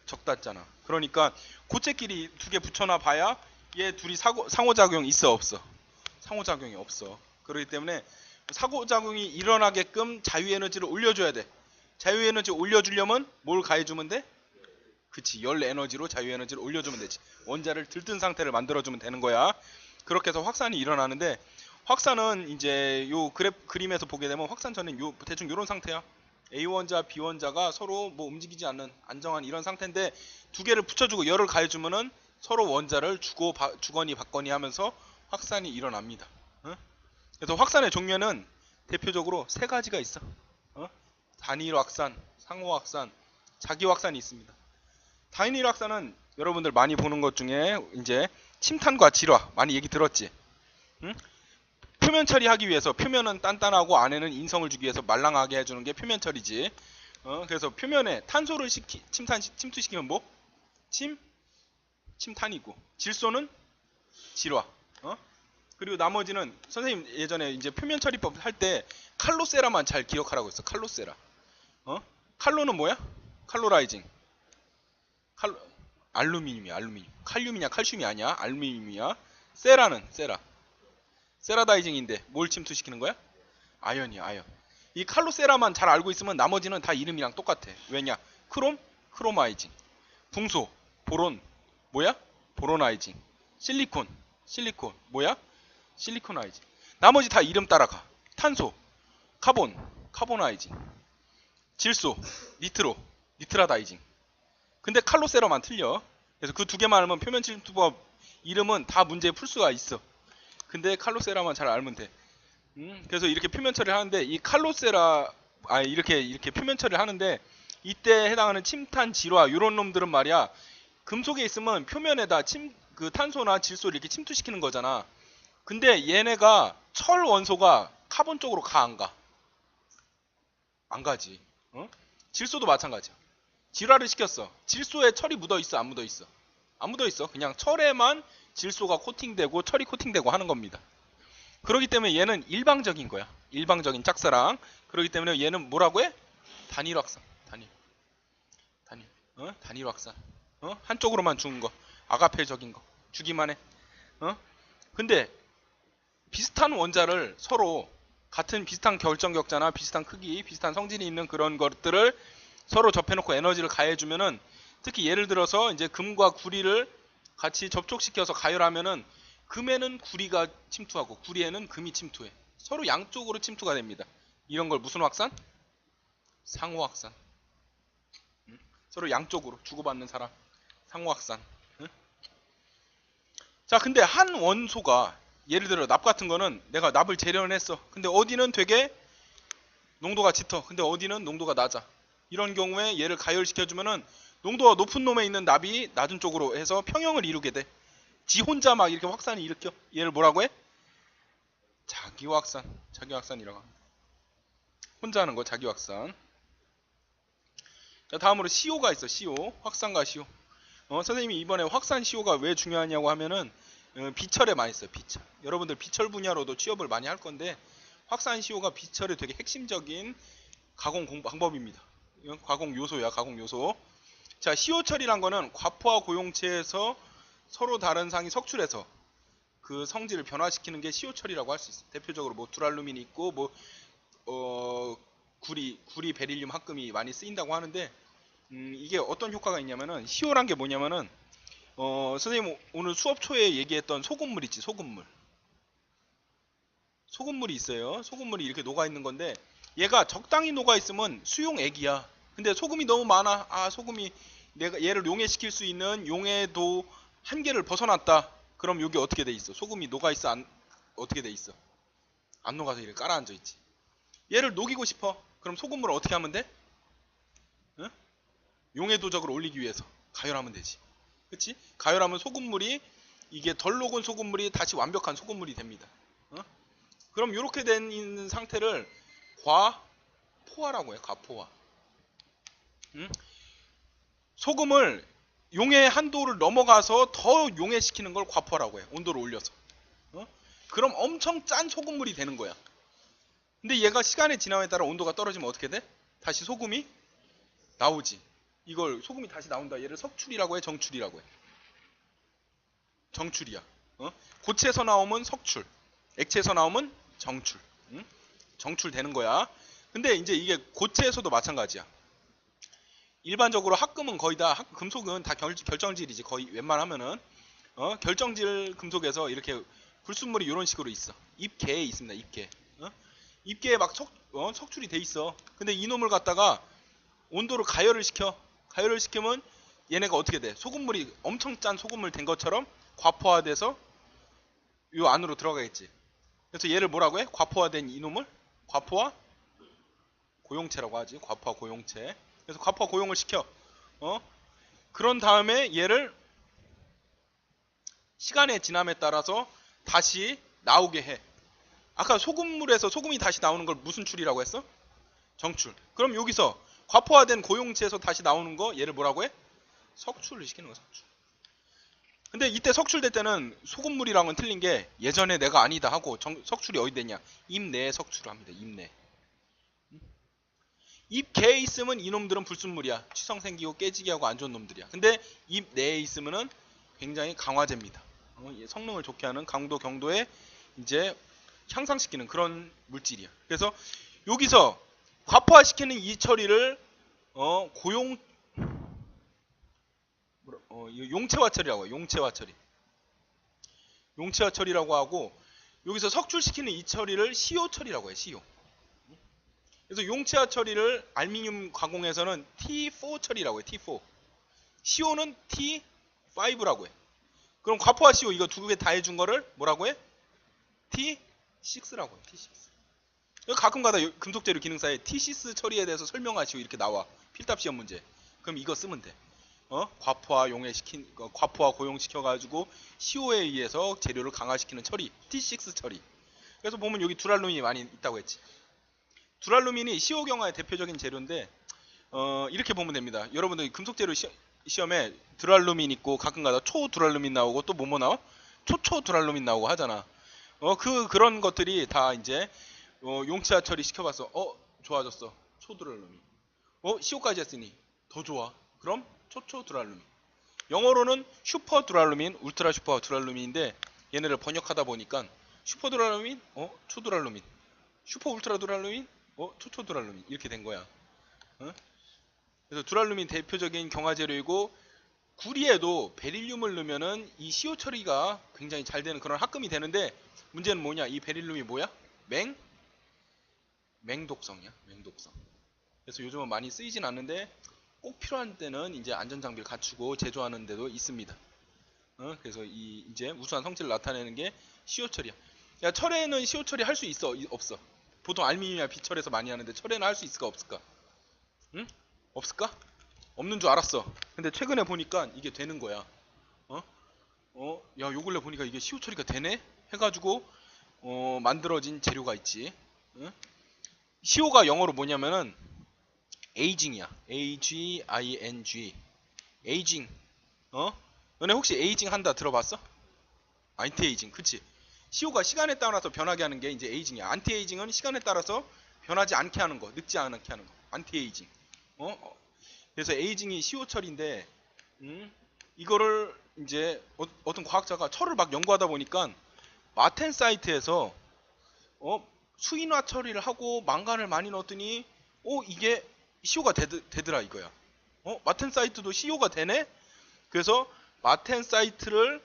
적다했잖아. 그러니까 고체끼리 두 개 붙여놔 봐야 얘 둘이 상호작용이 있어 없어? 상호작용이 없어. 그렇기 때문에 상호작용이 일어나게끔 자유에너지를 올려줘야 돼. 자유에너지 올려주려면 뭘 가해주면 돼? 그치, 열 에너지로 자유에너지를 올려주면 되지. 원자를 들뜬 상태를 만들어주면 되는 거야. 그렇게 해서 확산이 일어나는데 확산은 이제 요 그림에서 보게 되면 확산 전엔 대충 요런 상태야. A원자, B원자가 서로 뭐 움직이지 않는 안정한 이런 상태인데 두 개를 붙여주고 열을 가해주면은 서로 원자를 주거니 받거니 하면서 확산이 일어납니다. 그래서 확산의 종류는 대표적으로 세 가지가 있어. 단일 확산, 상호 확산, 자기 확산이 있습니다. 단일 확산은 여러분들 많이 보는 것 중에 이제 침탄과 질화 많이 얘기 들었지. 표면 처리하기 위해서 표면은 단단하고 안에는 인성을 주기 위해서 말랑하게 해주는 게 표면 처리지. 그래서 표면에 탄소를 침투시키면 뭐? 침탄이고 질소는 질화. 그리고 나머지는 선생님 예전에 이제 표면 처리법 할 때 칼로세라만 잘 기억하라고 했어. 칼로세라. 칼로는 뭐야? 칼로라이징. 알루미늄이야. 알루미늄. 칼륨이냐 칼슘이 아니야. 알루미늄이야. 세라는 세라다이징인데 뭘 침투시키는 거야? 아연이야. 아연. 이 칼로세라만 잘 알고 있으면 나머지는 다 이름이랑 똑같아. 왜냐? 크로마이징. 붕소, 보론 뭐야? 보로나이징. 실리콘 뭐야? 실리코나이징. 나머지 다 이름 따라가. 탄소, 카보나이징. 질소, 니트라다이징. 근데 칼로세라만 틀려. 그래서 그 두 개만 알면 표면 침투법 이름은 다 문제에 풀 수가 있어. 근데 칼로세라만 잘 알면 돼. 그래서 이렇게 표면 처리를 하는데 이 칼로세라 이렇게 표면 처리를 하는데 이때 해당하는 침탄, 질화 이런 놈들은 말이야. 금속에 있으면 표면에다 그 탄소나 질소를 이렇게 침투시키는 거잖아. 근데 얘네가 철 원소가 카본 쪽으로 가 안 가? 안 가지. 어? 질소도 마찬가지야. 질화를 시켰어. 질소에 철이 묻어 있어, 안 묻어 있어? 안 묻어 있어. 그냥 철에만 질소가 코팅되고 철이 코팅되고 하는 겁니다. 그렇기 때문에 얘는 일방적인 거야. 일방적인 짝사랑. 그렇기 때문에 얘는 뭐라고 해? 단일 확산. 단일 확산. 한쪽으로만 주는 거. 아가페적인 거. 주기만 해. 근데 비슷한 원자를 서로 같은 비슷한 결정격자나 비슷한 크기, 비슷한 성질이 있는 그런 것들을 서로 접해놓고 에너지를 가해주면은, 특히 예를 들어서 이제 금과 구리를 같이 접촉시켜서 가열하면은 금에는 구리가 침투하고 구리에는 금이 침투해. 서로 양쪽으로 침투가 됩니다. 이런 걸 무슨 확산? 상호 확산. 서로 양쪽으로 주고받는 사람. 상호 확산. 자, 근데 한 원소가 예를 들어 납 같은 거는 내가 납을 재련했어. 근데 어디는 되게 농도가 짙어. 근데 어디는 농도가 낮아. 이런 경우에 얘를 가열시켜주면은 농도가 높은 놈에 있는 납이 낮은 쪽으로 해서 평형을 이루게 돼. 지 혼자 막 이렇게 확산을 일으켜. 얘를 뭐라고 해? 자기 확산이라고 합니다. 혼자 하는 거 자기 확산. 자, 다음으로 CO가 있어. CO. 확산과 CO. 선생님이 이번에 확산 CO가 왜 중요하냐고 하면은 비철에 많이 써요. 비철. 여러분들 비철 분야로도 취업을 많이 할 건데 확산 CO가 비철의 되게 핵심적인 가공 방법입니다. 이건 가공 요소야. 가공 요소. 자, CO 처리란 거는 과포화 고용체에서 서로 다른 상이 석출해서 그 성질을 변화시키는 게 CO 처리라고 할 수 있어. 대표적으로 뭐 두랄루민이 있고 뭐 구리, 베릴륨, 합금이 많이 쓰인다고 하는데 이게 어떤 효과가 있냐면은 CO란 게 뭐냐면은 선생님 오늘 수업 초에 얘기했던 소금물 있지, 소금물이 있어요. 소금물이 이렇게 녹아 있는 건데 얘가 적당히 녹아 있으면 수용액이야. 근데 소금이 너무 많아. 소금이 내가 얘를 용해시킬 수 있는 용해도 한계를 벗어났다. 그럼 여기 어떻게 돼 있어? 소금이 녹아 있어? 어떻게 돼 있어? 안 녹아서 이렇게 깔아앉아 있지. 얘를 녹이고 싶어. 그럼 소금물을 어떻게 하면 돼? 응? 용해 도적을 올리기 위해서 가열하면 되지. 그치? 가열하면 소금물이 이게 덜 녹은 소금물이 다시 완벽한 소금물이 됩니다. 그럼 이렇게 된 있는 상태를 과포화라고 해. 과포화. 소금을 용해 한도를 넘어가서 더 용해시키는 걸 과포화라고 해. 온도를 올려서. 그럼 엄청 짠 소금물이 되는 거야. 근데 얘가 시간의 지남에 따라 온도가 떨어지면 어떻게 돼? 다시 소금이 나오지. 이걸 소금이 다시 나온다. 얘를 석출이라고 해, 정출이라고 해. 정출이야. 고체에서 나오면 석출, 액체에서 나오면 정출. 정출되는 거야. 근데 이제 이게 고체에서도 마찬가지야. 일반적으로 합금은 거의 다 금속은 다 결정질이지. 거의 웬만하면은 결정질 금속에서 이렇게 불순물이 이런 식으로 있어. 입계에 있습니다. 입계. 입계에 막 석출이 돼 있어. 근데 이놈을 갖다가 온도를 가열을 시켜. 가열을 시키면 얘네가 어떻게 돼? 소금물이 엄청 짠 소금물 된 것처럼 과포화돼서 요 안으로 들어가겠지. 그래서 얘를 뭐라고 해? 과포화된 이놈을 과포화 고용체라고 하지. 과포화 고용체. 그래서 과포화 고용을 시켜. 그런 다음에 얘를 시간의 지남에 따라서 다시 나오게 해. 아까 소금물에서 소금이 다시 나오는 걸 무슨 출이라고 했어? 정출. 그럼 여기서 과포화된 고용체에서 다시 나오는 거 얘를 뭐라고 해? 석출을 시키는 거야. 석출. 근데 이때 석출될 때는 소금물이랑은 틀린 게 예전에 내가 아니다 하고 석출이 어디 됐냐? 입 내에 석출을 합니다. 입 내. 입 개에 있으면 이놈들은 불순물이야. 취성 생기고 깨지게 하고 안 좋은 놈들이야. 근데 입 내에 있으면은 굉장히 강화제입니다. 성능을 좋게 하는 강도 경도에 이제 향상시키는 그런 물질이야. 그래서 여기서 과포화시키는 이 처리를 용체화 처리라고 해요. 용체화 처리. 용체화 처리라고 하고 여기서 석출시키는 이 처리를 CO 처리라고 해요. CO. 그래서 용체화 처리를 알미늄 가공에서는 T4 처리라고 해요. T4. CO는 T5라고 해. 그럼 과포화 CO 이거 두 개 다 해준 거를 뭐라고 해? T6라고 해. T6. 가끔가다 금속재료 기능사에 T6 처리에 대해서 설명하시오 이렇게 나와. 필답 시험 문제. 그럼 이거 쓰면 돼. 과포화 과포화 고용시켜 가지고 CO에 의해서 재료를 강화시키는 처리, T6 처리. 그래서 보면 여기 두랄루민이 많이 있다고 했지. 두랄루민이 CO 경화의 대표적인 재료인데 이렇게 보면 됩니다. 여러분들 금속재료 시험에 두랄루민 있고 가끔가다 초두랄루민 나오고 또 뭐뭐 나와? 초초두랄루민 나오고 하잖아. 그런 것들이 다 이제 용체화 처리 시켜봤어. 좋아졌어. 초두랄루민. CO까지 했으니 더 좋아. 그럼 초초두랄루민. 영어로는 슈퍼두랄루민, 울트라 슈퍼두랄루민인데 얘네를 번역하다 보니까 슈퍼두랄루민, 초두랄루민, 슈퍼 울트라 두랄루민, 초초두랄루민 이렇게 된 거야. 그래서 두랄루민 대표적인 경화재료이고 구리에도 베릴륨을 넣으면은 이 CO 처리가 굉장히 잘 되는 그런 합금이 되는데 문제는 뭐냐? 이 베릴륨이 뭐야? 맹독성이야. 맹독성. 그래서 요즘은 많이 쓰이진 않는데 꼭 필요한 때는 이제 안전장비를 갖추고 제조하는 데도 있습니다. 그래서 이제 우수한 성질을 나타내는 게 CO 처리야. 야, 철에는 CO 처리 할 수 있어? 없어? 보통 알루미늄이나 비철에서 많이 하는데 철에는 할 수 있을까 없을까? 응? 없을까? 없는 줄 알았어. 근데 최근에 보니까 이게 되는 거야. 야, 요 근래 보니까 이게 CO 처리가 되네? 해가지고 만들어진 재료가 있지. CO가 영어로 뭐냐면은 에이징이야. AGING. 에이징. 너네 혹시 에이징 한다 들어봤어? 안티에이징. 그치? CO가 시간에 따라서 변하게 하는 게 이제 에이징이야. 안티에이징은 시간에 따라서 변하지 않게 하는 거, 늙지 않게 하는 거. 안티에이징. 그래서 에이징이 CO 처리인데, 이거를 이제 어떤 과학자가 철을 막 연구하다 보니까 마텐 사이트에서 수인화 처리를 하고 망간을 많이 넣었더니 이게 CO가 되더라 이거야. 마텐 사이트도 CO가 되네? 그래서 마텐 사이트를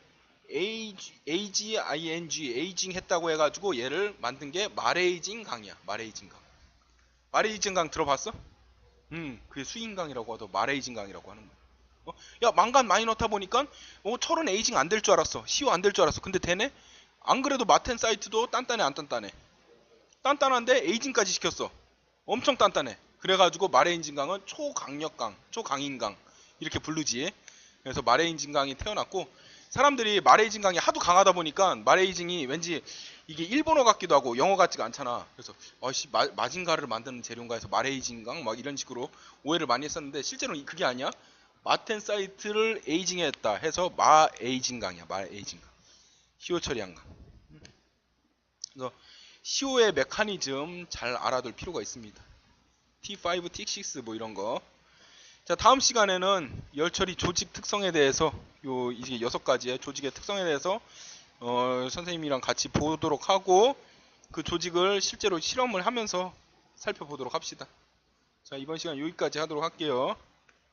AGING 에이징 했다고 해가지고 얘를 만든 게 마레이징 강이야. 마레이징 강. 마레이징 강 들어봤어? 그게 수인강이라고 하더 마레이징 강이라고 하는 거야. 야, 망간 많이 넣다 보니까 철은 에이징 안 될 줄 알았어. CO 안 될 줄 알았어. 근데 되네? 안 그래도 마텐 사이트도 단단해 안 단단해? 단단한데 에이징까지 시켰어. 엄청 단단해. 그래가지고 마레이징 강은 초강력강, 초강인강 이렇게 부르지. 그래서 마레이징 강이 태어났고 사람들이 마레이징 강이 하도 강하다 보니까 마레이징이 왠지 이게 일본어 같기도 하고 영어 같지가 않잖아. 그래서 마징가를 만드는 재료인가 해서 마레이징 강 막 이런 식으로 오해를 많이 했었는데 실제로는 그게 아니야. 마텐 사이트를 에이징했다 해서 마에이징 강이야. 마에이징 강. CO 처리한 강. 그래서 CO의 메커니즘 잘 알아둘 필요가 있습니다. T5, T6 뭐 이런 거. 자, 다음 시간에는 열처리 조직 특성에 대해서 이게 6가지의 조직의 특성에 대해서 선생님이랑 같이 보도록 하고 그 조직을 실제로 실험을 하면서 살펴보도록 합시다. 자, 이번 시간 여기까지 하도록 할게요.